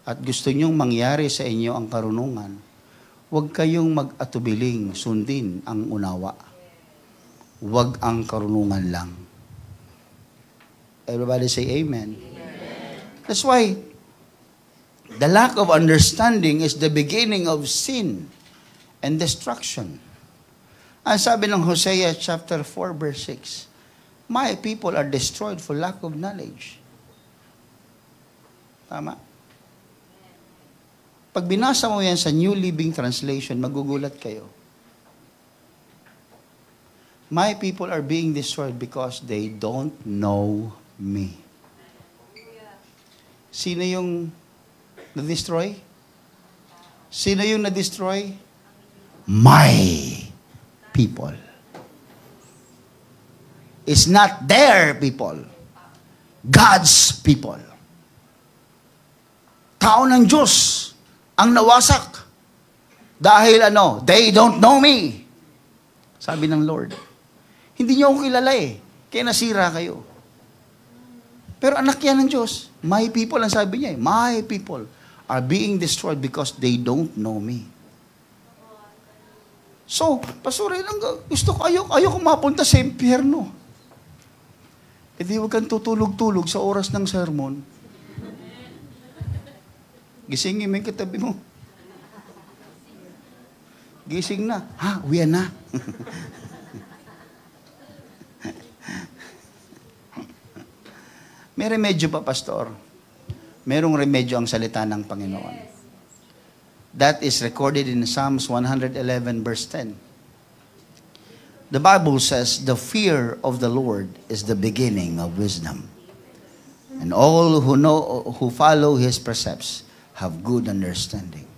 at gusto nyong mangyari sa inyo ang karunungan, huwag kayong mag-atubiling sundin ang unawa. Huwag ang karunungan lang. Everybody say amen. That's why the lack of understanding is the beginning of sin and destruction. Ang sabi ng Hosea chapter 4 verse 6, my people are destroyed for lack of knowledge. Tama? Pag binasa mo yan sa New Living Translation, magugulat kayo. My people are being destroyed because they don't know me. Sino yung na-destroy? Sino yung na-destroy? My people. It's not their people. God's people. Tao ng Diyos ang nawasak. Dahil they don't know me. Sabi ng Lord. Hindi niyo ako kilala kaya nasira kayo. Pero anak yan ng Diyos. My people, ang sabi niya my people are being destroyed because they don't know me. So, Pastor, gusto ko, ayoko mapunta sa impyerno. E di huwag kang tutulog-tulog sa oras ng sermon. Gisingin mo yung katabi mo. Gising na. Uwian na. May remedyo pa, Pastor. Merong remedyo ang salita ng Panginoon. That is recorded in Psalms 111 verse 10. The Bible says, the fear of the Lord is the beginning of wisdom. And all who follow His precepts have good understanding.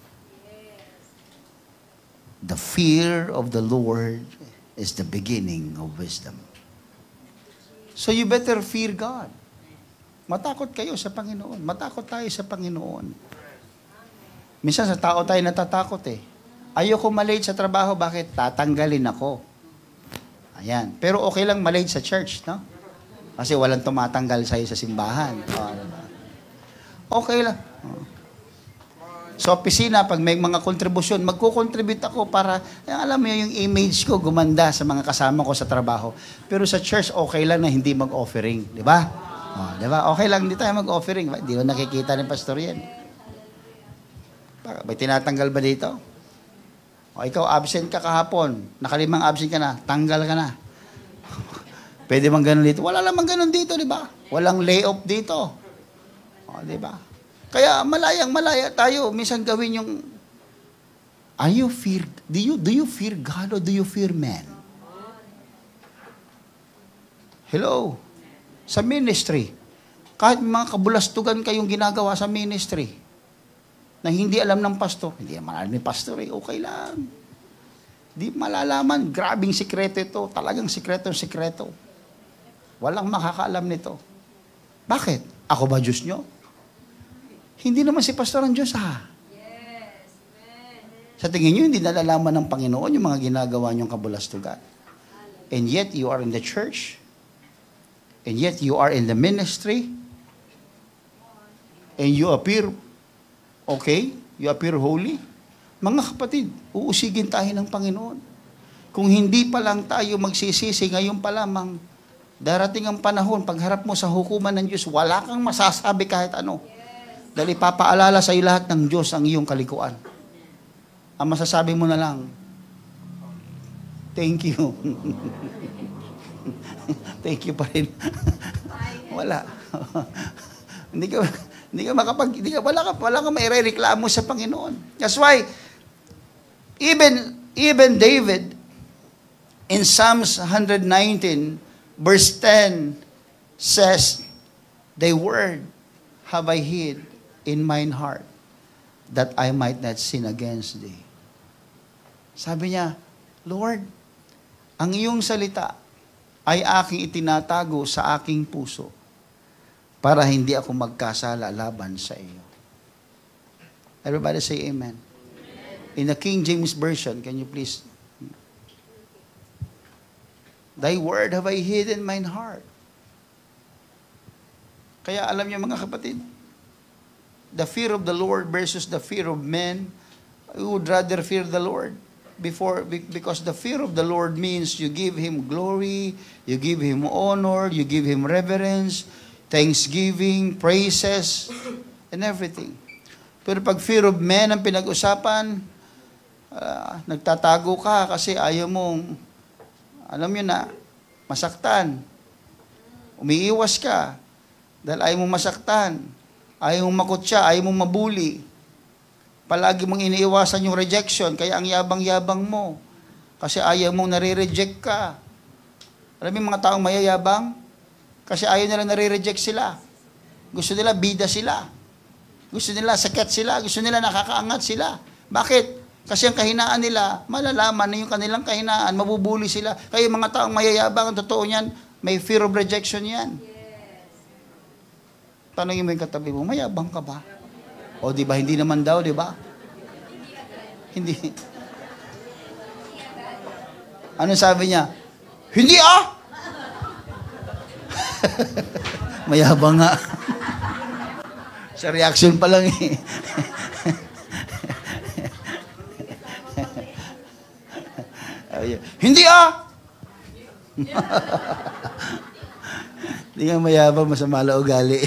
The fear of the Lord is the beginning of wisdom. So you better fear God. Matakot kayo sa Panginoon. Matakot tayo sa Panginoon. Minsan sa tao tayo natatakot Ayoko malate sa trabaho. Bakit? Tatanggalin ako. Ayan. Pero okay lang malate sa church, no? Kasi walang tumatanggal sa'yo sa simbahan. Diba? Okay lang. Sa opisina, pag may mga kontribusyon, magkukontribute ako para, alam mo yung image ko gumanda sa mga kasama ko sa trabaho. Pero sa church, okay lang na hindi mag-offering. Di ba? Di ba? Okay lang, hindi tayo mag-offering. Di ba nakikita ng pastor yan? May tinatanggal ba dito? O ikaw, absent ka kahapon. Nakalimang absent ka na. Tanggal ka na. Pwede bang ganun dito? Wala namang ganun dito, di ba? Walang layoff dito. O, di ba? Kaya malayang-malaya tayo. Minsan gawin yung, do you fear God or do you fear man? Hello? Sa ministry. Kahit mga kabulastugan kayong ginagawa sa ministry, na hindi alam ng pastor, hindi naman alam ni pastor okay lang. Di malalaman, grabing sikreto ito, talagang sikreto. Walang makakaalam nito. Bakit? Ako ba Diyos nyo? Hindi naman si pastor ang Diyos, ha? Yes. Amen. Sa tingin nyo, hindi nalalaman ng Panginoon yung mga ginagawa nyong kabulastugan. And yet, you are in the church. And yet, you are in the ministry. And you appear okay? You appear holy? Mga kapatid, uusigin tayo ng Panginoon. Kung hindi pa lang tayo magsisisi, ngayon pa lamang, darating ang panahon, pagharap mo sa hukuman ng Diyos, wala kang masasabi kahit ano. Dahil ipapaalala sa iyo lahat ng Diyos ang iyong kalikuan. Ang masasabi mo na lang, thank you. Thank you pa rin. Wala. Wala ka mairereklamo sa Panginoon. That's why, even David, in Psalms 119, verse 10, says, thy word have I hid in mine heart, that I might not sin against thee. Sabi niya, Lord, ang iyong salita ay aking itinatago sa aking puso para hindi ako magkasala laban sa iyo. Everybody say amen. In the King James Version, can you please? Thy word have I hid in mine heart. Kaya alam niyo mga kapatid, the fear of the Lord versus the fear of men, I would rather fear the Lord. Because the fear of the Lord means you give Him glory, you give Him honor, you give Him reverence, thanksgiving, praises, and everything. Pero pag fear of men ang pinag-usapan, nagtatago ka kasi ayaw mong, alam nyo na, masaktan. Umiiwas ka dahil ayaw mong masaktan. Ayaw mong makutya, ayaw mong mabuli. Palagi mong iniiwasan yung rejection, kaya ang yabang-yabang mo. Kasi ayaw mong nare-reject ka. Alam mo yung mga taong mayayabang? Kasi ayaw nila nare-reject sila. Gusto nila bida sila. Gusto nila saket sila. Gusto nila nakakaangat sila. Bakit? Kasi ang kahinaan nila, malalaman na yung kanilang kahinaan, mabubuli sila. Kaya yung mga taong mayayabang, ang totoo niyan, may fear of rejection yan. Tanongin mo yung katabi mo, mayabang ka ba? O di ba, hindi naman daw, di ba? Hindi. Ano sabi niya? Hindi ah! Mayabang nga. Sa reaction pa lang eh. Hindi ah! Hindi nga mayabang, masama la ugali.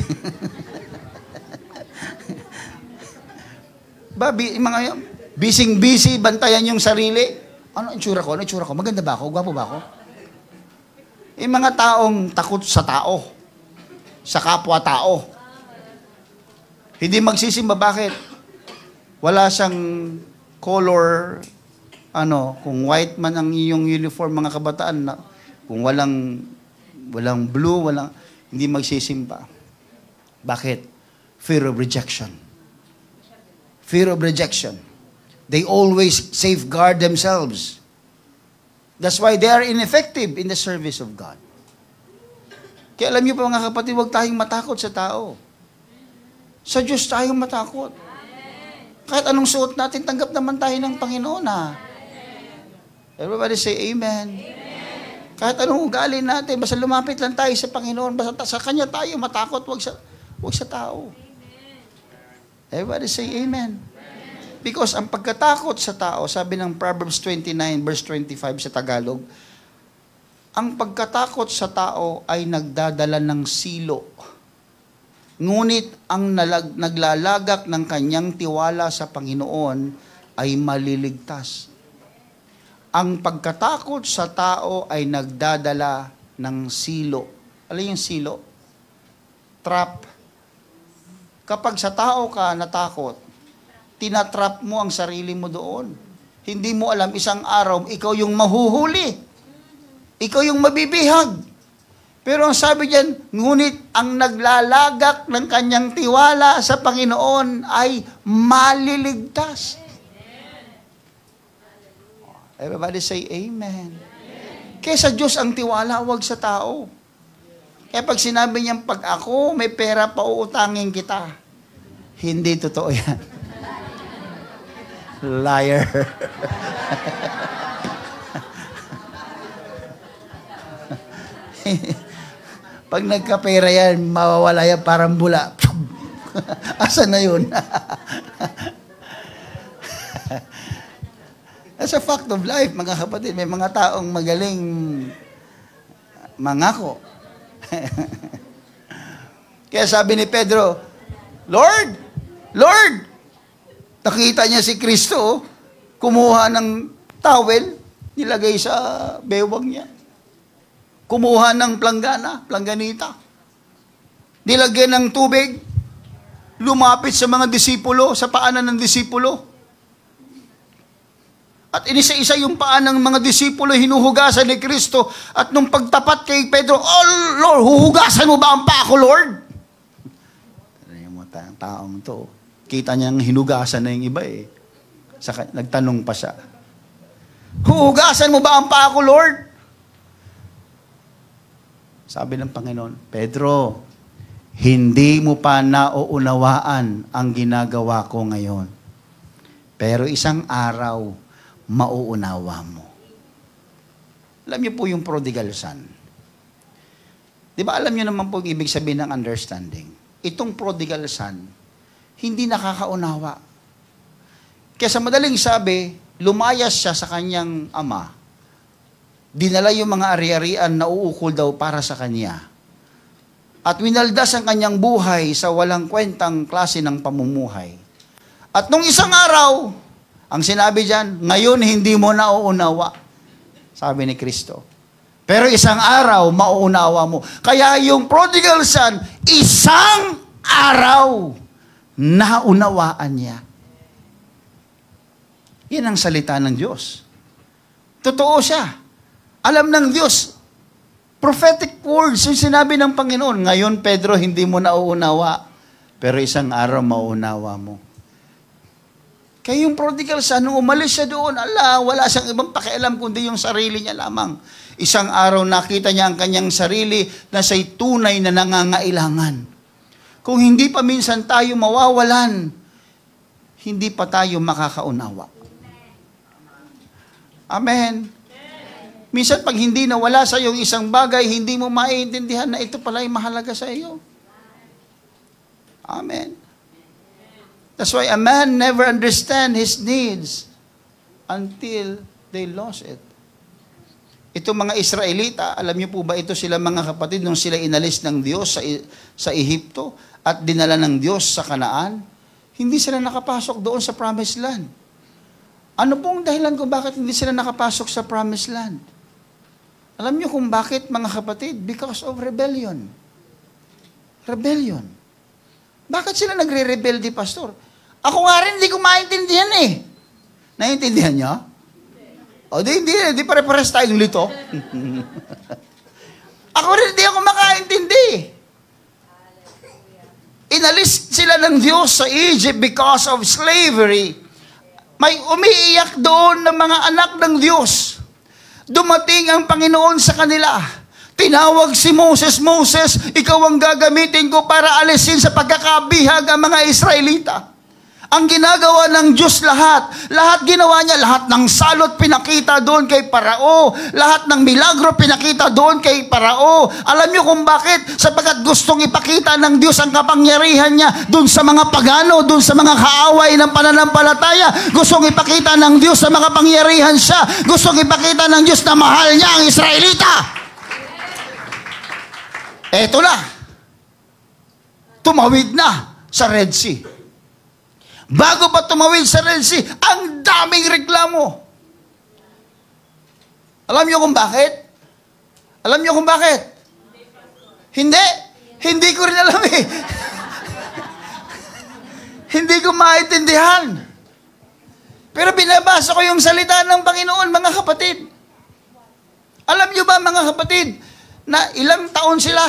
Mga busy, bantayan yung sarili. Ano itsura ko? Maganda ba ako? Gwapo ba ako? Yung mga taong takot sa tao. Sa kapwa-tao. Hindi magsisimba. Bakit? Wala siyang color, kung white man ang iyong uniform, mga kabataan, kung walang blue, hindi magsisimba. Bakit? Fear of rejection. Fear of rejection. They always safeguard themselves. That's why they are ineffective in the service of God. Kaya alam niyo pa mga kapatid, huwag tayong matakot sa tao. Sa Diyos tayong matakot. Kahit anong suot natin, tanggap naman tayo ng Panginoon, ha? Everybody say amen. Kahit anong ugali natin, basta lumapit lang tayo sa Panginoon, basta sa Kanya tayo matakot, wag sa tao. Everybody say amen. Because ang pagkatakot sa tao, sabi ng Proverbs 29 verse 25 sa Tagalog, ang pagkatakot sa tao ay nagdadala ng silo. Ngunit ang naglalagak ng kanyang tiwala sa Panginoon ay maliligtas. Ang pagkatakot sa tao ay nagdadala ng silo. Alam yung silo? Trap. Kapag sa tao ka natakot, tinatrap mo ang sarili mo doon. Hindi mo alam, isang araw, ikaw yung mahuhuli. Ikaw yung mabibihag. Pero ang sabi diyan, ngunit ang naglalagak ng kanyang tiwala sa Panginoon ay maliligtas. Everybody say amen. Kaya sa Diyos ang tiwala, huwag sa tao. Kaya pag sinabi niyang, pag ako may pera, pauutangin kita. Hindi totoo yan. Liar. Pag nagkapera yan, mawawala yan parang bula. Asa na yun? That's a fact of life, mga kapatid. May mga taong magaling mangako. Kaya sabi ni Pedro, Lord! Lord! Nakita niya si Kristo, kumuha ng towel, nilagay sa bewang niya. Kumuha ng plangganita. Nilagyan ng tubig, lumapit sa mga disipulo, sa paanan ng disipulo. At inisa-isa yung paan ng mga disipulo, hinuhugasan ni Kristo. At nung pagtapat kay Pedro, oh Lord, huhugasan mo ba ang paa ko, Lord? Yung taong to, kita niyang hinugasan na yung iba eh. Nagtanong pa siya, huhugasan mo ba ang paa ko, Lord? Sabi ng Panginoon, Pedro, hindi mo pa nauunawaan ang ginagawa ko ngayon. Pero isang araw, mauunawa mo. Alam niyo po yung prodigal son. Di ba alam niyo naman po yung ibig sabihin ng understanding? Itong prodigal son, hindi nakakaunawa. Kaya sa madaling sabi, lumayas siya sa kanyang ama. Dinala yung mga ari-arian na uukol daw para sa kanya. At winaldas ang kanyang buhay sa walang kwentang klase ng pamumuhay. At nung isang araw, ang sinabi diyan, ngayon hindi mo nauunawa. Sabi ni Kristo. Pero isang araw, mauunawa mo. Kaya yung prodigal son, isang araw, naunawaan niya. Yan ang salita ng Diyos. Totoo siya. Alam ng Diyos. Prophetic words yung sinabi ng Panginoon. Ngayon, Pedro, hindi mo nauunawa. Pero isang araw, mauunawa mo. Kaya yung prodigal son, nung umalis siya doon, wala siyang ibang pakialam kundi yung sarili niya lamang. Isang araw nakita niya ang kanyang sarili na siya'y tunay na nangangailangan. Kung hindi pa minsan tayo mawawalan, hindi pa tayo makakaunawa. Amen. Minsan pag hindi nawala sa iyo isang bagay, hindi mo maiintindihan na ito pala ay mahalaga sa iyo. Amen. That's why a man never understand his needs until they lost it. Itong mga Israelita, alam niyo po ba ito sila mga kapatid, nung sila inalis ng Diyos sa Ehipto at dinala ng Diyos sa Kanaan, hindi sila nakapasok doon sa Promised Land. Ano pong dahilan kung bakit hindi sila nakapasok sa Promised Land? Alam niyo kung bakit, mga kapatid? Because of rebellion. Rebellion. Bakit sila nagre-rebelde, Pastor? Ako nga rin, hindi ko maintindihan eh. Naiintindihan niyo? O, di pare-pares tayong lito. Ako rin, hindi ako makaintindi. Inalis sila ng Diyos sa Egypt because of slavery. May umiiyak doon ng mga anak ng Diyos. Dumating ang Panginoon sa kanila. Tinawag si Moses, Moses, ikaw ang gagamitin ko para alisin sa pagkakabihag ang mga Israelita. Ang ginagawa ng Diyos lahat ginawa niya, lahat ng salot pinakita doon kay Parao, lahat ng milagro pinakita doon kay Parao. Alam niyo kung bakit? Sapagkat gustong ipakita ng Diyos ang kapangyarihan niya doon sa mga pagano, doon sa mga kaaway ng pananampalataya. Gustong ipakita ng Diyos na makapangyarihan siya. Gustong ipakita ng Diyos na mahal niya ang Israelita. Eto na. Tumawid na sa Red Sea. Bago pa tumawid sa Red Sea, ang daming reklamo. Alam niyo kung bakit? Alam niyo kung bakit? Hindi. Hindi ko rin alam eh. Hindi ko maintindihan. Pero binabasa ko yung salita ng Panginoon, mga kapatid. Alam niyo ba, mga kapatid, na ilang taon sila?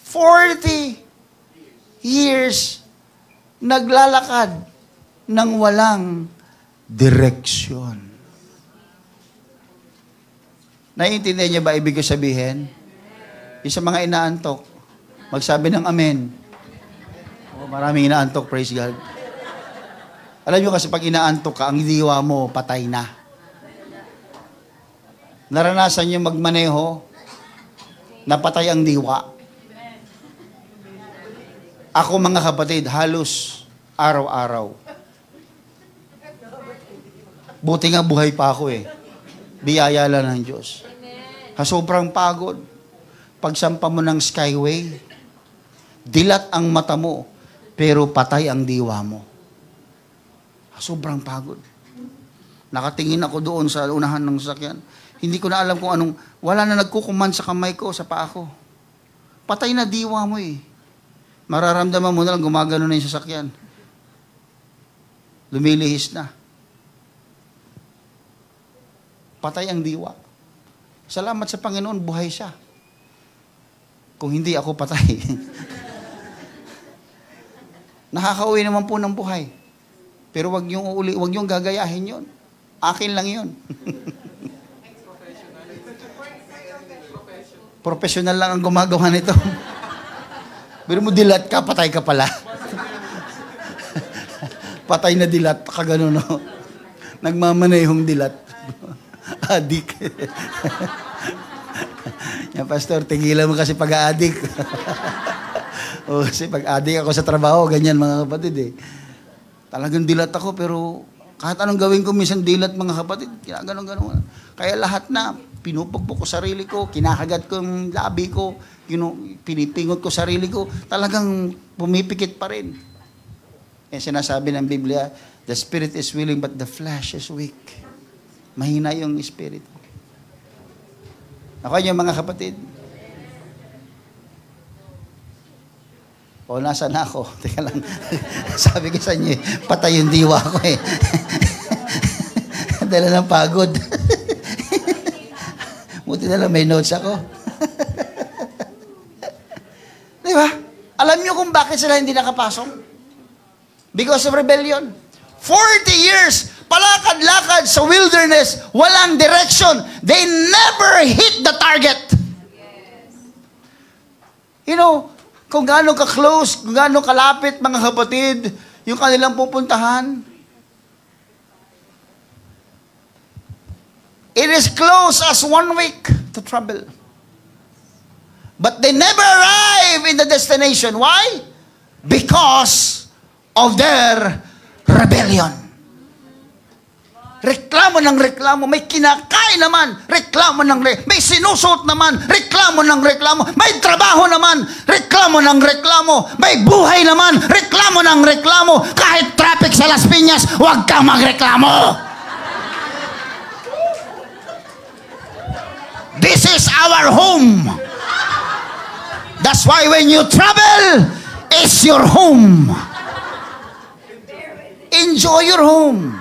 40 years naglalakad ng walang direksyon. Naiintindihan niyo ba ibig sabihin? Yung sa mga inaantok, magsabi ng amen. Oh, maraming inaantok, praise God. Alam niyo kasi pag inaantok ka, ang diwa mo patay na. Naranasan niyo magmaneho, napatay ang diwa. Ako, mga kapatid, halos araw-araw. Buti nga buhay pa ako eh. Biyaya lang ng Diyos. Sobrang pagod. Pagsampa mo ng skyway, dilat ang mata mo, pero patay ang diwa mo. Sobrang pagod. Nakatingin ako doon sa unahan ng sasakyan. Hindi ko na alam kung anong, wala na nagkukuman sa kamay ko, sa paa ko. Patay na diwa mo eh. Mararamdaman mo na lang, gumagano na yung sasakyan. Lumilihis na. Patay ang diwa. Salamat sa Panginoon, buhay siya. Kung hindi ako patay. Nakakauwi naman po ng buhay. Pero wag niyong gagayahin yun. Akin lang yun. Professional lang ang gumagawa nito. Pero mo dilat ka, patay ka pala. Patay na dilat, kagano no. Nagmamanehong dilat. Adik. Yan, Pastor, tigilan mo kasi pag-aadik. O, kasi pag-adik ako sa trabaho, ganyan mga kapatid eh. Talagang dilat ako, pero kahit anong gawin ko, minsan dilat mga kapatid. Ginaganon-ganon. Kaya lahat na, pinupugpok ko sarili ko, kinakagat ko yung labi ko, pinipingot ko sarili ko, talagang pumipikit pa rin. Kaya sinasabi ng Biblia, the spirit is willing but the flesh is weak. Mahina yung spirit. Ako yung mga kapatid. O, nasa na ako? Teka lang. Sabi ko sa inyo, patay yung diwa ko eh. Dala ng pagod. Buti na lang may notes ako. Di ba? Alam niyo kung bakit sila hindi nakapasok? Because of rebellion. 40 years, palakad-lakad sa wilderness, walang direction. They never hit the target. You know, kung gaano ka-close, kung gaano kalapit, mga kapatid, yung kanilang pupuntahan, it is close as 1 week to travel. But they never arrive in the destination. Why? Because of their rebellion. Reklamo ng reklamo. May kinakain naman. Reklamo ng reklamo. May sinusuot naman. Reklamo ng reklamo. May trabaho naman. Reklamo ng reklamo. May buhay naman. Reklamo ng reklamo. Kahit traffic sa Las Piñas, huwag kang magreklamo. This is our home. That's why when you travel, it's your home. Enjoy your home.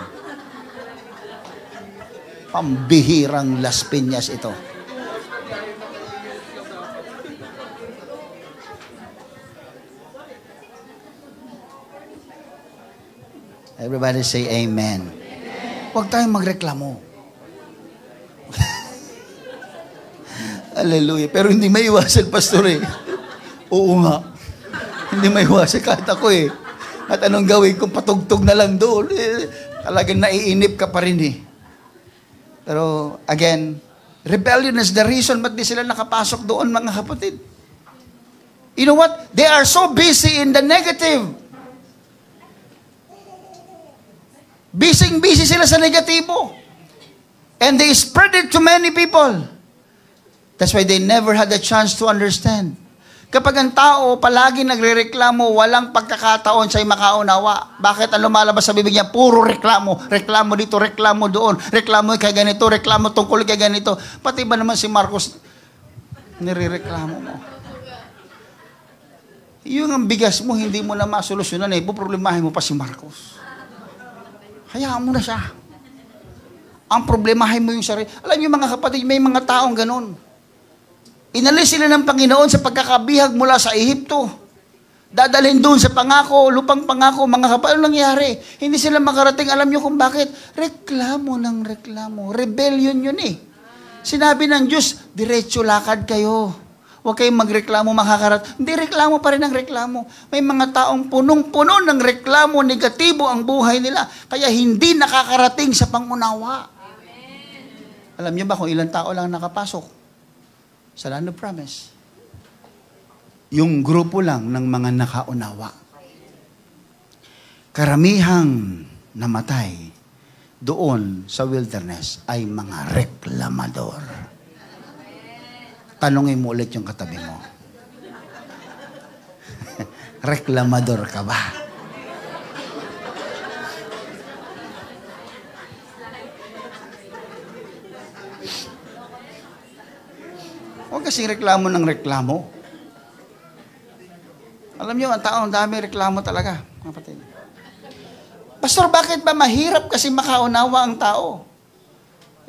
Pambihirang Las Piñas ito. Everybody say amen. Huwag tayong magreklamo. Hallelujah. Pero hindi maiwasan, Pastor eh. Oo nga. Hindi maiwasan kahit ako eh. At anong gawin kung patugtog na lang doon? Talagang naiinip ka pa rin eh. Pero again, rebellion is the reason ba't di sila nakapasok doon, mga kapatid. You know what? They are so busy in the negative. Busy sila sa negatibo. And they spread it to many people. That's why they never had a chance to understand. Kapag ang tao palagi nagrereklamo, walang pagkakataon siya'y makaunawa. Bakit ang lumalabas sa bibig niya? Puro reklamo. Reklamo dito, reklamo doon. Reklamo kay ganito, reklamo tungkol kay ganito. Pati ba naman si Marcos, nirereklamo mo. Yung ang bigas mo, hindi mo na masolusyonan eh. Puproblemahin mo pa si Marcos. Hayaan mo na siya. Ang problemahin mo yung sarili. Alam niyo mga kapatid, may mga taong ganun. Inalis sila ng Panginoon sa pagkakabihag mula sa Ehipto. Dadalhin doon sa pangako, lupang pangako, mga kapatid. Ano nangyari? Hindi sila makarating. Alam niyo kung bakit? Reklamo ng reklamo. Rebellion yun eh. Sinabi ng Diyos, diretso lakad kayo. Huwag kayong magreklamo, makakarat. Hindi, reklamo pa rin ang reklamo. May mga taong punong-puno ng reklamo, negatibo ang buhay nila. Kaya hindi nakakarating sa pangunawa. Amen. Alam niyo ba kung ilang tao lang nakapasok sa Land of Promise? Yung grupo lang ng mga nakaunawa. Karamihang namatay doon sa wilderness ay mga reklamador. Tanungin mo ulit yung katabi mo. Reklamador ka ba? Huwag kasing reklamo ng reklamo. Alam niyo, ang taong dami reklamo talaga, mga kapatid. Pastor, bakit ba mahirap kasi makaunawa ang tao?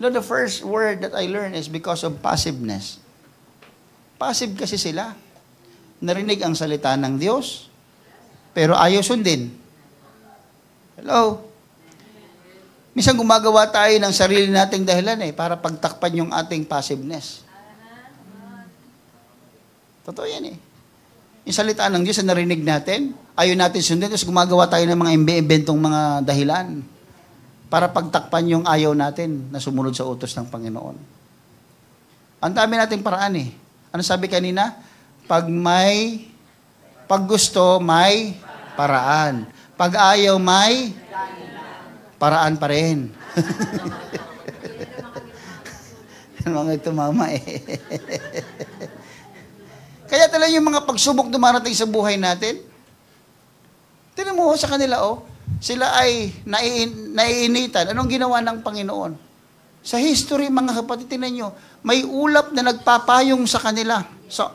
You know, the first word that I learned is because of passiveness. Passive kasi sila. Narinig ang salita ng Diyos, pero ayaw sundin. Hello? Minsan gumagawa tayo ng sarili nating dahilan para pagtakpan yung ating passiveness. Totoo yan Yung salita ng Diyos na narinig natin, ayaw natin sundin, tapos gumagawa tayo ng mga imbentong mga dahilan para pagtakpan yung ayaw natin na sumunod sa utos ng Panginoon. Ang dami nating paraan Ano sabi kanina? Pag gusto, may paraan. Pag ayaw, may paraan pa rin. Mga tumama Kaya talaga yung mga pagsubok dumarating sa buhay natin, tinan mo sa kanila, sila ay naiinitan. Anong ginawa ng Panginoon? Sa history, mga kapatid, tinan nyo, may ulap na nagpapayong sa kanila. Sa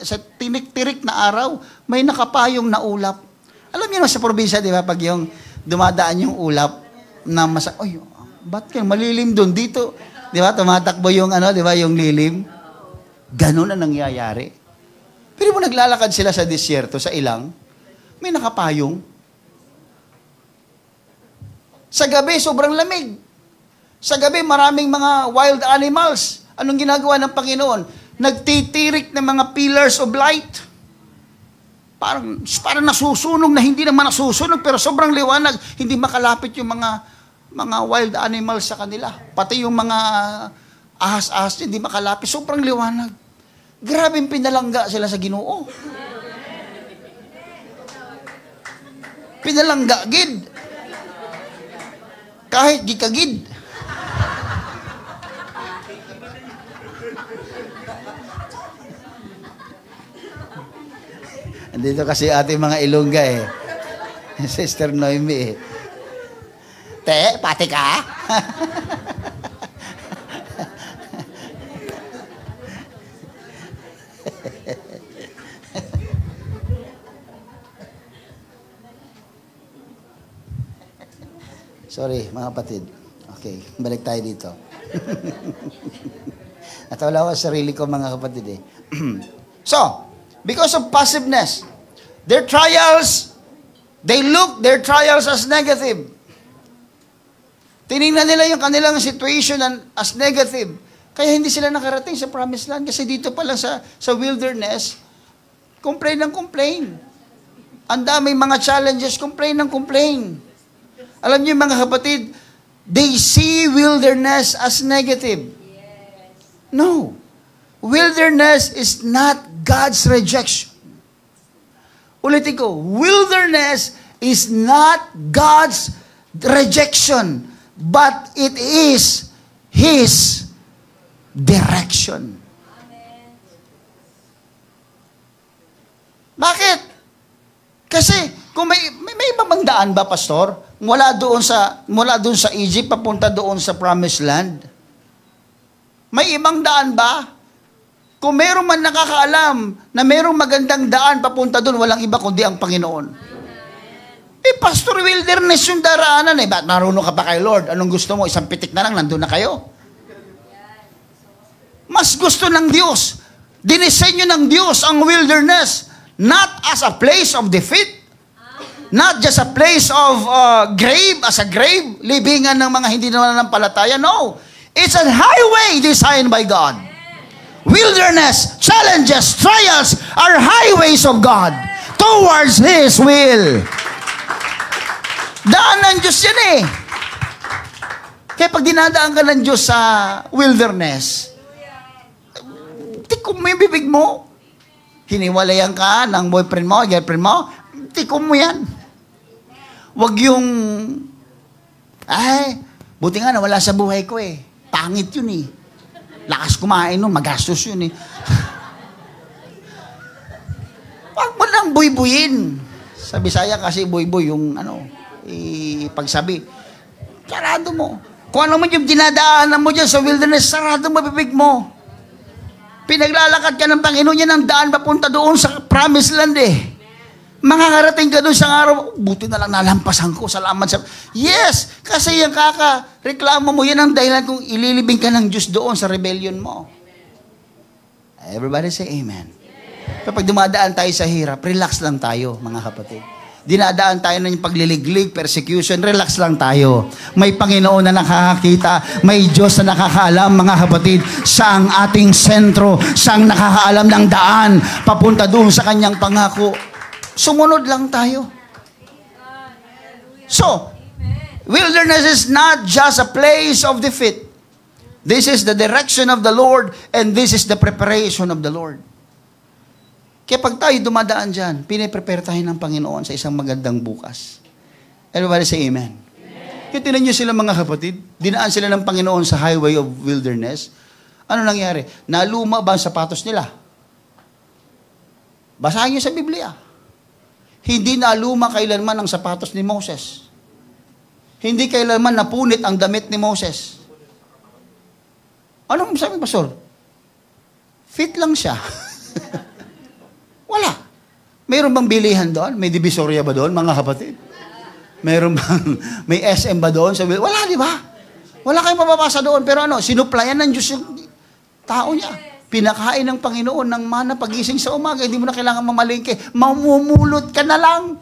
sa tinik-tirik na araw, may nakapayong na ulap. Alam niyo sa probinsya, di ba, pag yung dumadaan yung ulap, na ba't kayo malilim doon? Dito, di ba, tumatakbo yung di ba, yung lilim. Ganun na nangyayari. Pero mo naglalakad sila sa disyerto, sa ilang, may nakapayong. Sa gabi, sobrang lamig. Sa gabi, maraming mga wild animals. Anong ginagawa ng Panginoon? Nagtitirik ng mga pillars of light. Parang nasusunog na hindi naman nasusunog, pero sobrang liwanag. Hindi makalapit yung mga wild animals sa kanila. Pati yung mga ahas-ahas, hindi makalapit. Sobrang liwanag. Grabing pinalangga sila sa Ginoo. Pinalangga, gid. Kahit gikagid. Andito kasi ating mga Ilongga Sister Noemi Te, pati ka? Sorry, mga kapatid. Okay, balik tayo dito. Natawala ko sa sarili ko, mga kapatid So, because of passiveness, their trials as negative. Tinignan nila yung kanilang situation as negative. Kaya hindi sila nakarating sa promised land. Kasi dito pa lang sa wilderness, complain ng complain. Ang daming mga challenges, complain ng complain. Alam niyo mga kapatid, they see wilderness as negative. No. Wilderness is not God's rejection. Ulitin ko, wilderness is not God's rejection, but it is His direction. Bakit? Kasi kung may ibang daan ba, pastor? Mula doon sa Egypt papunta doon sa Promised Land. May ibang daan ba? Kung mayroong man nakakaalam na mayroong magandang daan papunta doon, walang iba kundi ang Panginoon. Pastor, wilderness yung daraanan eh. Ba't marunong ka pa kay Lord? Anong gusto mo? Isang pitik na lang, nandun na kayo. Mas gusto ng Diyos. Dinisenyo ng Diyos ang wilderness. Not as a place of defeat. Not just a place of grave, as a grave, libingan ng mga hindi naman nanampalataya. No. It's a highway designed by God. Wilderness, challenges, trials are highways of God towards His will. Daan ng Diyos yan eh. Kaya pag dinadaan ka ng Diyos sa wilderness, tikom mo yung bibig mo. Hiniwalayan ka ng boyfriend mo, girlfriend mo, tikom mo yan. Huwag yung, buti nga nawala sa buhay ko eh. Pangit yun eh. Lakas kumain nun, magastos yun eh. Huwag mo lang buy-buyin. Sa Bisaya kasi buy-buy yung pagsabi. Sarado mo. Kung ano man yung dinadaanan mo dyan sa wilderness, sarado mo bibig mo. Pinaglalakad ka ng Panginoon, yan ang daan papunta doon sa Promised Land eh. Makakarating ka doon sa araw, buti na lang nalampasan ko, salamat sa... Yes, kasi yung reklamo mo, yan ang dahilan kung ililibing ka ng Diyos doon sa rebellion mo. Everybody say amen. Kapag dumadaan tayo sa hirap, relax lang tayo, mga kapatid. Dinadaan tayo ng pagliliglig, persecution, relax lang tayo. May Panginoon na nakakakita, may Diyos na nakakaalam, mga kapatid, siya ang ating sentro, siya ang nakakaalam ng daan, papunta doon sa kanyang pangako. Sumunod lang tayo. So, wilderness is not just a place of defeat. This is the direction of the Lord, and this is the preparation of the Lord. Kaya pag tayo dumadaan dyan, piniprepare tayo ng Panginoon sa isang magandang bukas. Everybody say amen. Kaya tinan nyo sila mga kapatid, dinaan sila ng Panginoon sa highway of wilderness. Ano nangyari? Naluma ba ang sapatos nila? Basahin nyo sa Biblia. Hindi naluma kailanman ang sapatos ni Moses. Hindi kailanman napunit ang damit ni Moses. Anong sabi, Pastor? Fit lang siya. Wala. Mayroon bang bilihan doon? May divisoria ba doon, mga kapatid? Mayroon bang, may SM ba doon? Wala, di ba? Wala kayong mapapasa doon. Pero sinuplayan ng Diyos yung tao niya. Pinakain ng Panginoon ng mana pagising sa umaga. Hindi mo na kailangan mamalingke. Mamumulot ka na lang.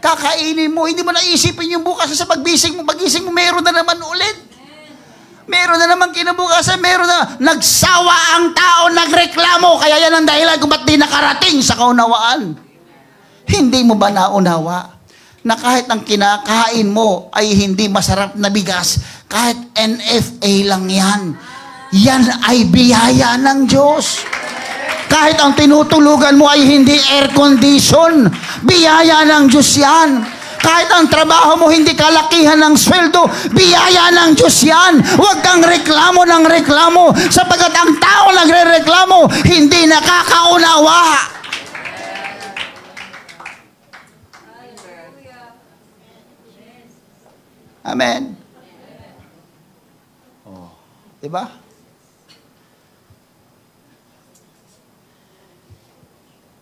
Kakainin mo. Hindi mo na isipin yung bukas sa pagising mo, meron na naman ulit. Meron na naman kinabukasan, meron na. Nagsawa ang tao, nagreklamo. Kaya yan ang dahilan kung ba't di nakarating sa kaunawaan. Hindi mo ba naunawa na kahit ang kinakain mo ay hindi masarap na bigas, kahit NFA lang yan, yan ay biyaya ng Diyos. Kahit ang tinutulugan mo ay hindi air condition, biyaya ng Diyos yan. Kahit ang trabaho mo hindi kalakihan ng sweldo, biyaya ng Diyos yan. Huwag kang reklamo ng reklamo, sapagkat ang tao nagre-reklamo, hindi nakakaunawa. Amen. Oh, diba?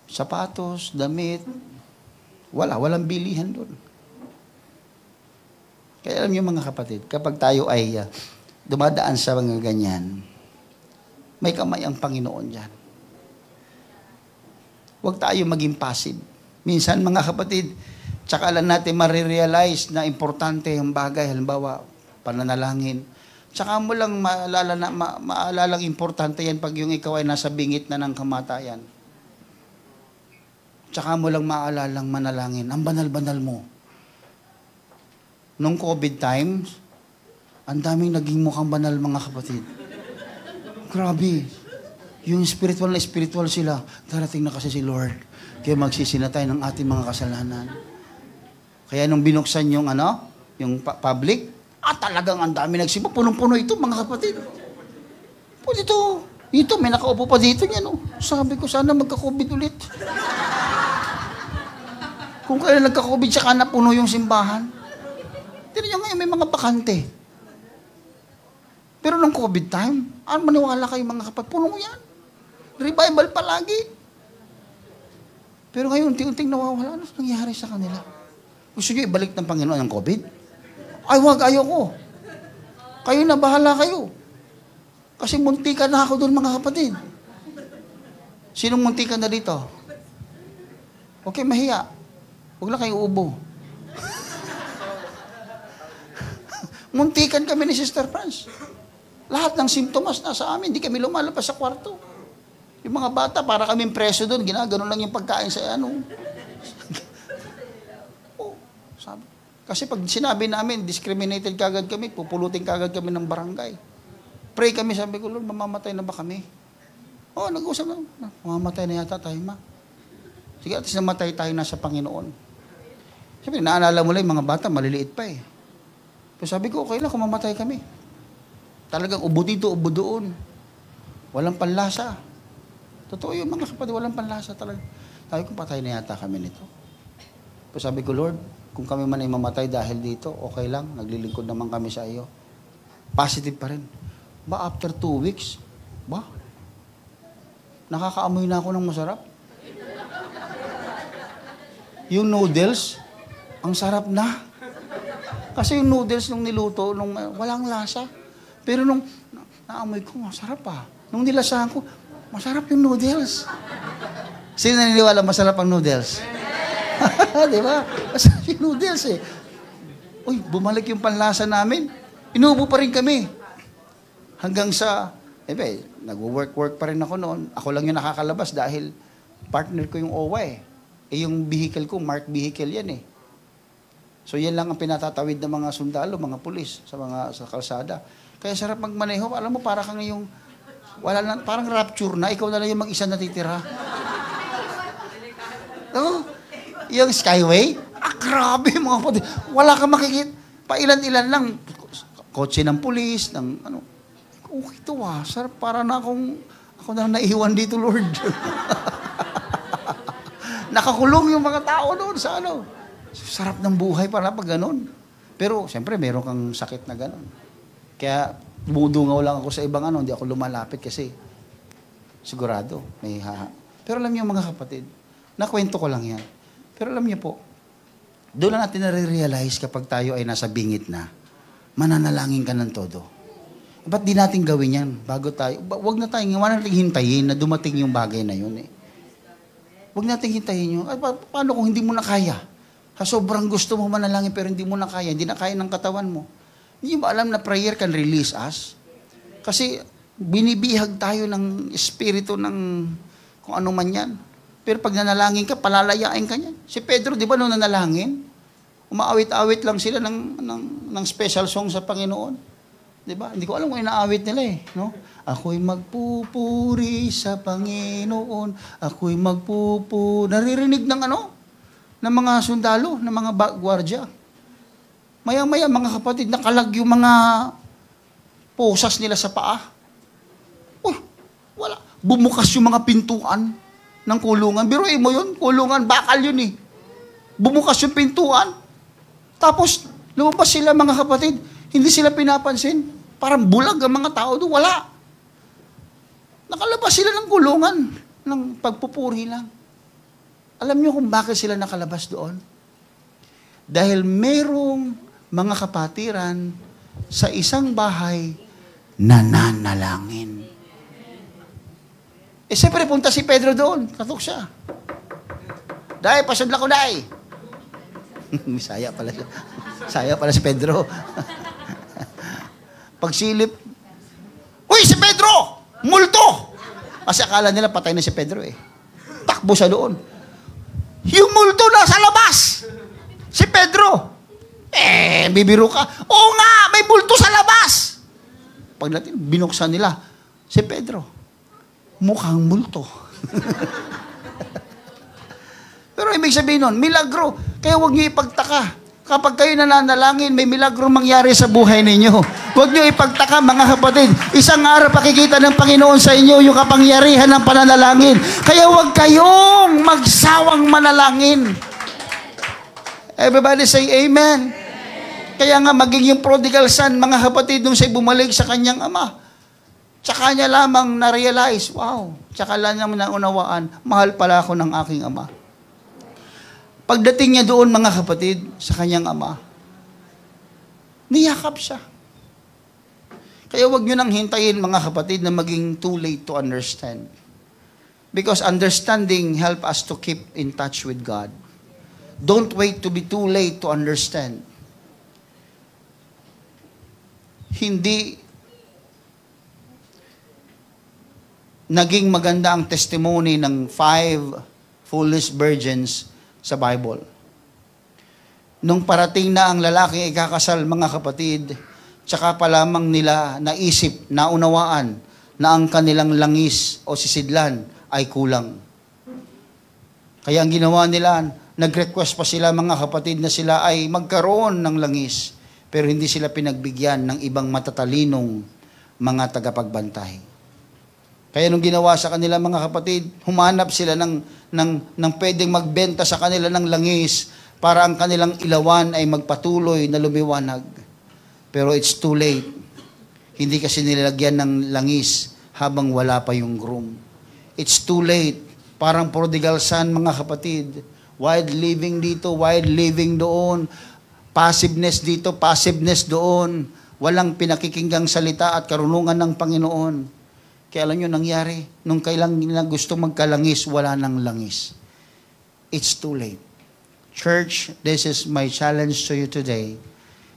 Sapatos, damit, walang bilihan doon. Kaya alam niyo mga kapatid, kapag tayo ay dumadaan sa mga ganyan, may kamay ang Panginoon dyan. Huwag tayo maging passive. Minsan mga kapatid, tsaka lang natin marirealize na importante yung bagay, halimbawa, pananalangin. Tsaka mo lang maalalang importante yan pag yung ikaw ay nasa bingit na ng kamatayan. tsaka mo lang maalalang manalangin. Ang banal-banal mo. Nung COVID times, ang daming naging mukhang banal, mga kapatid. Grabe. Yung spiritual na spiritual sila. Darating na kasi si Lord. Kaya magsisinatay ng ating mga kasalanan. Kaya nung binuksan yung yung public, talagang ang dami nagsimba. Punong-puno ito, mga kapatid. Po dito, may nakaupo pa dito niya, no? Sabi ko, sana magka-COVID ulit. Kung kailan nagka-COVID, saka napuno yung simbahan. Tignan nyo ngayon, may mga bakante. Pero nung COVID time, maniwala kayo mga kapatid, puno yan. Revival palagi. Pero ngayon, unti-unting nawawala. Ano nangyari sa kanila? Gusto nyo ibalik ng Panginoon ang COVID? Ay, wag, ayoko. Kayo na, bahala kayo. Kasi muntikan na ako doon, mga kapatid. Sinong muntikan na dito? Okay, mahiya. Huwag lang kayo ubo. Muntikan kami ni Sister Franz. Lahat ng simptomas nasa amin. Hindi kami lumalabas sa kwarto. Yung mga bata, para kaming preso doon. Ginaganon lang yung pagkain sa sabi. Kasi pag sinabi namin, discriminated kagad kami, pupulutin kagad kami ng barangay. Pray kami, sabi ko, Lord, mamamatay na ba kami? Nag-usap na. Mamamatay na yata tayo, ma. Sige, at least namatay tayo na sa Panginoon. Sabi, naalala mo lang yung mga bata, maliliit pa eh. Pero sabi ko, okay lang kung mamatay kami. Talagang ubo dito, ubo doon. Walang panlasa. Totoo yun, mga kapatid, walang panlasa talaga. Sabi ko, patay na yata kami nito. Pero sabi ko, Lord, kung kami man ay mamatay dahil dito, okay lang, naglilingkod naman kami sa iyo. Positive pa rin. After 2 weeks, nakakaamoy na ako ng masarap. Yung noodles, ang sarap na. Kasi yung noodles nung niluto, walang lasa. Pero nung naamoy ko, masarap pa. Nung nilasahan ko, masarap yung noodles. Sino naniniwala masarap ang noodles? Di ba? Masarap yung noodles eh. Uy, bumalik yung panlasa namin. Inuubo pa rin kami. Hanggang sa, nag-work pa rin ako noon. Ako lang yung nakakalabas dahil partner ko yung OWA eh. Yung vehicle ko, marked vehicle yan eh. So yan lang ang pinatatawid ng mga sundalo, mga pulis sa kalsada. Kaya sarap magmaneho. Alam mo, para kang yung, parang rapture na, ikaw na lang yung mag-isa natitira. Yung Skyway, grabe mga kapatid. Wala kang makikita. Pailan-ilan lang. Kotse ng pulis, okay ito sarap. Para na ako na naiwan dito, Lord. Nakakulong yung mga tao doon sa Sarap ng buhay para pag ganun. Pero, siyempre, meron kang sakit na ganun. Kaya, dumudungaw lang ako sa ibang hindi ako lumalapit kasi sigurado, may Pero alam niyo mga kapatid, nakwento ko lang yan. Pero alam niyo po, doon lang natin nare-realize kapag tayo ay nasa bingit na, mananalangin ka ng todo. Ba't di natin gawin yan bago tayo? Huwag na natin hintayin na dumating yung bagay na yun eh. Huwag natin hintayin yun. Paano kung hindi mo na kaya? Sobrang gusto mo manalangin pero hindi mo na kaya. Hindi na kaya ng katawan mo. Hindi ba alam na prayer can release us? Kasi binibihag tayo ng espiritu ng kung ano man yan. Pero pag nanalangin ka, palalayain ka niyan. Si Pedro, di ba nung nanalangin? Umaawit-awit lang sila ng special song sa Panginoon. Diba? Hindi ko alam kung inaawit nila eh. No? Ako'y magpupuri sa Panginoon. Ako'y naririnig ng ng mga sundalo, ng mga gwardya. Maya-maya, mga kapatid, nakalag yung mga posas nila sa paa. Wala. Bumukas yung mga pintuan ng kulungan. Biruin mo yun, kulungan, bakal yun eh. Bumukas yung pintuan. Tapos, lumabas sila mga kapatid. Hindi sila pinapansin. Parang bulag ang mga tao doon. Wala. Nakalabas sila ng kulungan ng pagpupuri lang. Alam niyo kung bakit sila nakalabas doon? Dahil merong mga kapatiran sa isang bahay nananalangin. Siyempre punta si Pedro doon. Katok siya. Day, pasadla ko, day. Bisaya pala siya. Bisaya pala si Pedro. Pagsilip, uy, si Pedro! Multo! Kasi akala nila patay na si Pedro eh. Takbo siya doon. Yung multo nasa labas. Si Pedro. Bibiro ka. Oo nga, may multo sa labas. Pagdating, binuksan nila. Si Pedro. Mukhang multo. Pero ibig sabihin nun, milagro. Kaya huwag niyo ipagtaka. Kapag kayo nananalangin, may milagro mangyari sa buhay ninyo. Huwag niyo ipagtaka, mga kapatid. Isang araw pakikita ng Panginoon sa inyo yung kapangyarihan ng pananalangin. Kaya huwag kayong magsawang manalangin. Everybody say amen. Kaya nga maging yung prodigal son, mga kapatid, nung siya'y bumalik sa kanyang ama. Tsaka niya lamang na-realize, wow, tsaka lang naman naunawaan, mahal pala ako ng aking ama. Pagdating niya doon, mga kapatid, sa kanyang ama, niyakap siya. Kaya huwag nyo nang hintayin, mga kapatid, na maging too late to understand. Because understanding help us to keep in touch with God. Don't wait to be too late to understand. Hindi naging maganda ang testimony ng 5 foolish virgins sa Bible. Nung parating na ang lalaking ikakasal, mga kapatid, tsaka pa lamang nila naisip, naunawaan na ang kanilang langis o sisidlan ay kulang. Kaya ang ginawa nila, nag-request pa sila, mga kapatid, na sila ay magkaroon ng langis, pero hindi sila pinagbigyan ng ibang matatalinong mga tagapagbantay. Kaya nung ginawa sa kanila, mga kapatid, humanap sila ng pwedeng magbenta sa kanila ng langis para ang kanilang ilawan ay magpatuloy na lumiwanag. Pero it's too late. Hindi kasi nilagyan ng langis habang wala pa yung groom. It's too late. Parang prodigal son, mga kapatid. Wild living dito, wild living doon. Passiveness dito, passiveness doon. Walang pinakikinggang salita at karunungan ng Panginoon. Kaya alam nyo, nangyari, nung kailang nila gusto magkalangis, wala nang langis. It's too late. Church, this is my challenge to you today.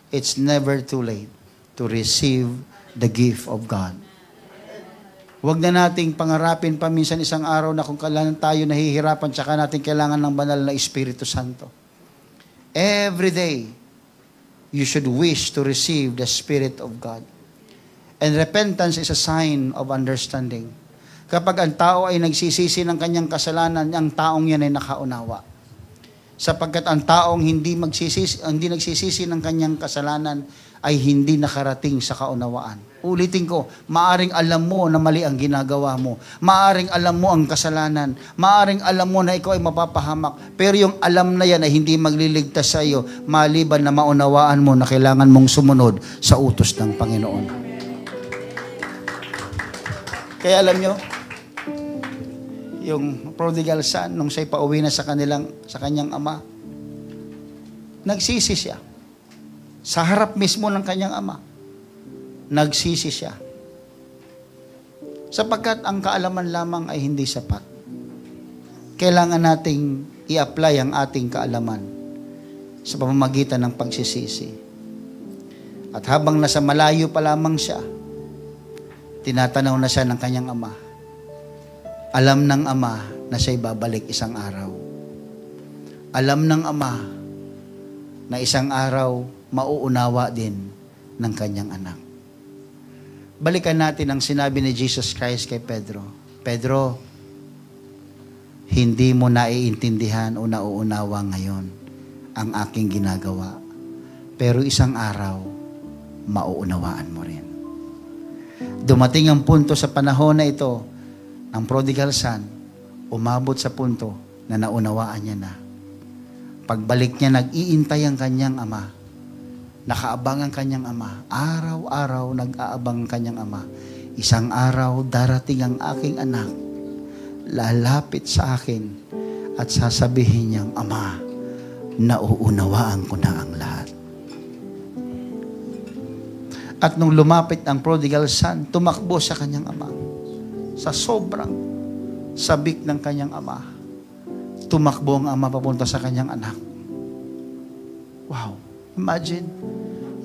It's never too late to receive the gift of God. Huwag na nating pangarapin pa minsan isang araw na kung kailan tayo nahihirapan, tsaka natin kailangan ng banal na Espiritu Santo. Every day, you should wish to receive the Spirit of God. And repentance is a sign of understanding. Kapag ang tao ay nagsisisi ng kanyang kasalanan, ang taong yan ay nakaunawa. Sapagkat ang taong hindi nagsisisi ng kanyang kasalanan ay hindi nakarating sa kaunawaan. Ulitin ko, maaring alam mo na mali ang ginagawa mo. Maaring alam mo ang kasalanan. Maaring alam mo na ikaw ay mapapahamak. Pero yung alam na yan ay hindi magliligtas sa iyo, maliban na maunawaan mo na kailangan mong sumunod sa utos ng Panginoon. Kaya alam nyo, yung prodigal son, nung siya'y pauwi na sa kanyang ama, nagsisi siya. Sa harap mismo ng kanyang ama, nagsisi siya. Sapagkat ang kaalaman lamang ay hindi sapat. Kailangan nating i-apply ang ating kaalaman sa pamamagitan ng pagsisisi. At habang nasa malayo pa lamang siya, tinatanaw na siya ng kanyang ama. Alam ng ama na siya'y babalik isang araw. Alam ng ama na isang araw mauunawa din ng kanyang anak. Balikan natin ang sinabi ni Jesus Christ kay Pedro. Pedro, hindi mo naiintindihan o nauunawa ngayon ang aking ginagawa. Pero isang araw, mauunawaan mo rin. Dumating ang punto sa panahon na ito, ang prodigal son, umabot sa punto na naunawaan niya na. Pagbalik niya, nag-iintay ang kanyang ama. Nakaabang ang kanyang ama. Araw-araw nag-aabang ang kanyang ama. Isang araw, darating ang aking anak. Lalapit sa akin at sasabihin niyang, Ama, nauunawaan ko na ang lahat. At nung lumapit ang prodigal son, tumakbo sa kanyang ama. Sa sobrang sabik ng kanyang ama, tumakbo ang ama papunta sa kanyang anak. Wow. Imagine,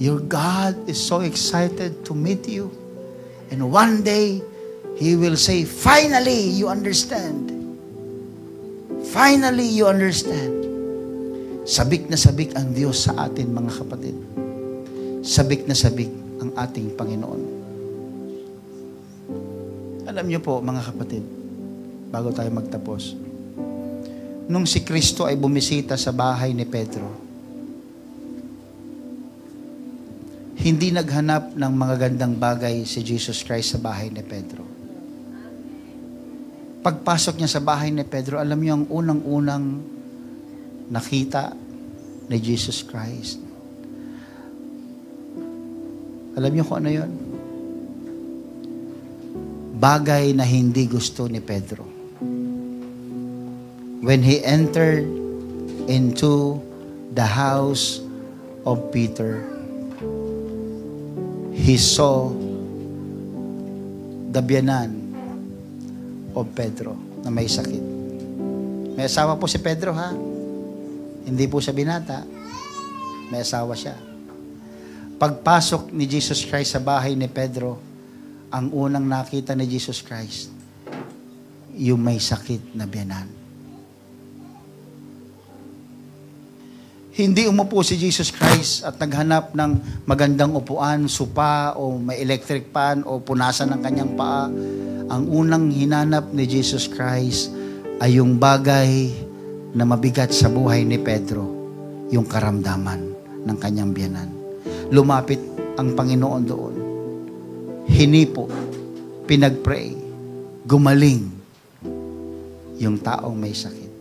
your God is so excited to meet you. And one day, He will say, finally, you understand. Finally, you understand. Sabik na sabik ang Diyos sa atin, mga kapatid. Sabik na sabik ang ating Panginoon. Alam niyo po, mga kapatid, bago tayo magtapos, nung si Kristo ay bumisita sa bahay ni Pedro, hindi naghanap ng mga gandang bagay si Jesus Christ sa bahay ni Pedro. Pagpasok niya sa bahay ni Pedro, alam niyo ang unang-unang nakita ni Jesus Christ. Alam niyo kung ano yun? Bagay na hindi gusto ni Pedro. When he entered into the house of Peter, he saw the biyanan of Pedro na may sakit. May asawa po si Pedro, ha? Hindi po siya binata. May asawa siya. Pagpasok ni Jesus Christ sa bahay ni Pedro, ang unang nakita ni Jesus Christ, yung may sakit na biyanan. Hindi umupo si Jesus Christ at naghanap ng magandang upuan, sopa, o may electric fan, o punasan ng kanyang paa. Ang unang hinanap ni Jesus Christ ay yung bagay na mabigat sa buhay ni Pedro, yung karamdaman ng kanyang biyanan. Lumapit ang Panginoon doon. Hinipo, pinagpray, gumaling yung taong may sakit.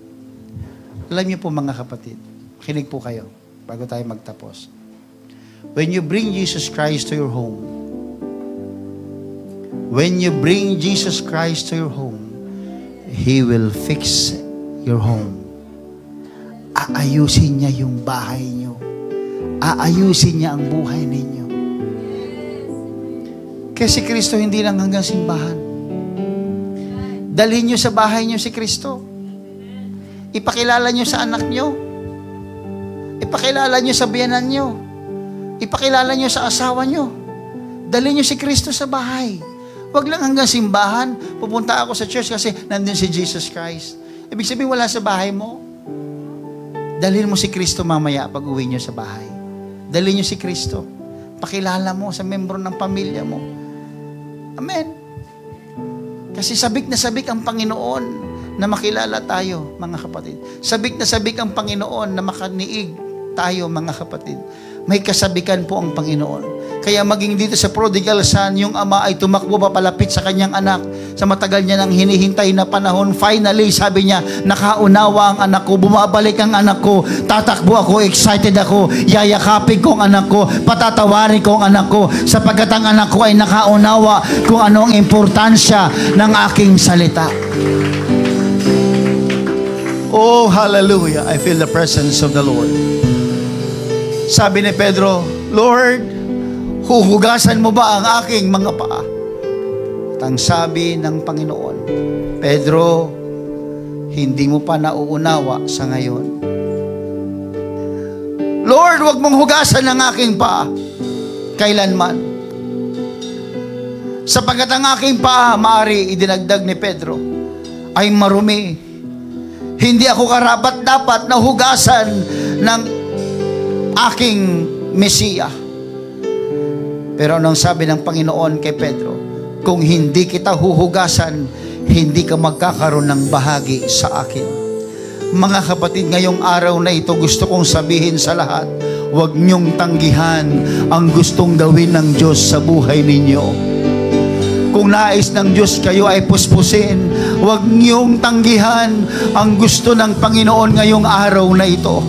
Alam niyo po, mga kapatid, kinig po kayo bago tayo magtapos. When you bring Jesus Christ to your home, when you bring Jesus Christ to your home, He will fix your home. Aayusin niya yung bahay niyo. Aayusin niya ang buhay ninyo. Kaya si Kristo hindi lang hanggang simbahan. Dalhin niyo sa bahay niyo si Kristo. Ipakilala niyo sa anak niyo. Ipakilala niyo sa biyanan niyo. Ipakilala niyo sa asawa niyo. Dalhin niyo si Kristo sa bahay. Huwag lang hanggang simbahan. Pupunta ako sa church kasi nandun si Jesus Christ. Ibig sabihin wala sa bahay mo. Dalhin mo si Kristo mamaya pag uwi niyo sa bahay. Dalhin niyo si Kristo. Pakilala mo sa membro ng pamilya mo. Amen. Kasi sabik na sabik ang Panginoon na makilala tayo, mga kapatid. Sabik na sabik ang Panginoon na makaniig tayo, mga kapatid. May kasabikan po ang Panginoon. Kaya maging dito sa prodigal son, yung ama ay tumakbo papalapit sa kanyang anak. Sa matagal niya nang hinihintay na panahon, finally, sabi niya, nakaunawa ang anak ko, bumabalik ang anak ko, tatakbo ako, excited ako, yayakapin ko ang anak ko, patatawarin ko ang anak ko, sapagkat ang anak ko ay nakaunawa kung ano ang importansya ng aking salita. Oh, hallelujah. I feel the presence of the Lord. Sabi ni Pedro, Lord, huhugasan mo ba ang aking mga paa? At ang sabi ng Panginoon, Pedro, hindi mo pa nauunawa sa ngayon. Lord, wag mong hugasan ang aking paa kailanman. Sapagkat ang aking paa, maaari idinagdag ni Pedro, ay marumi. Hindi ako karapat-dapat na hugasan ng aking Mesiya. Pero anong sabi ng Panginoon kay Pedro? Kung hindi kita huhugasan, hindi ka magkakaroon ng bahagi sa akin. Mga kapatid, ngayong araw na ito, gusto kong sabihin sa lahat, huwag niyong tanggihan ang gustong gawin ng Diyos sa buhay ninyo. Kung nais ng Diyos kayo ay puspusin, huwag niyong tanggihan ang gusto ng Panginoon ngayong araw na ito.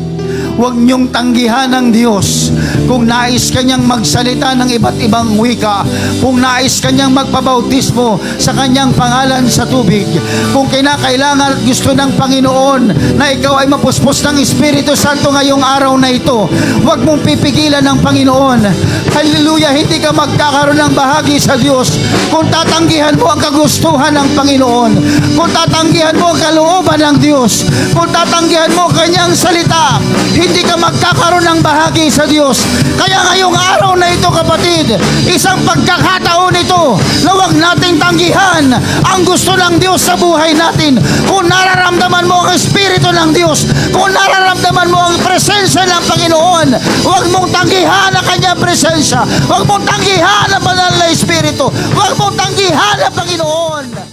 Huwag niyong tanggihan ng Diyos. Kung nais kanyang magsalita ng iba't ibang wika, kung nais kanyang magpabautismo sa kanyang pangalan sa tubig, kung kinakailangan at gusto ng Panginoon na ikaw ay mapuspos ng Espiritu Santo ngayong araw na ito, huwag mong pipigilan ng Panginoon. Hallelujah! Hindi ka magkakaroon ng bahagi sa Diyos kung tatanggihan mo ang kagustuhan ng Panginoon, kung tatanggihan mo ang kalooban ng Diyos, kung tatanggihan mo kanyang salita. Hindi ka magkakaroon ng bahagi sa Diyos Kaya ngayong araw na ito, kapatid, isang pagkakataon ito na huwag nating tanggihan ang gusto ng Diyos sa buhay natin. Kung nararamdaman mo ang Espiritu ng Diyos, kung nararamdaman mo ang presensya ng Panginoon, huwag mong tanggihan ang Kanyang presensya. Huwag mong tanggihan ang banal na Espiritu. Huwag mong tanggihan ang Panginoon.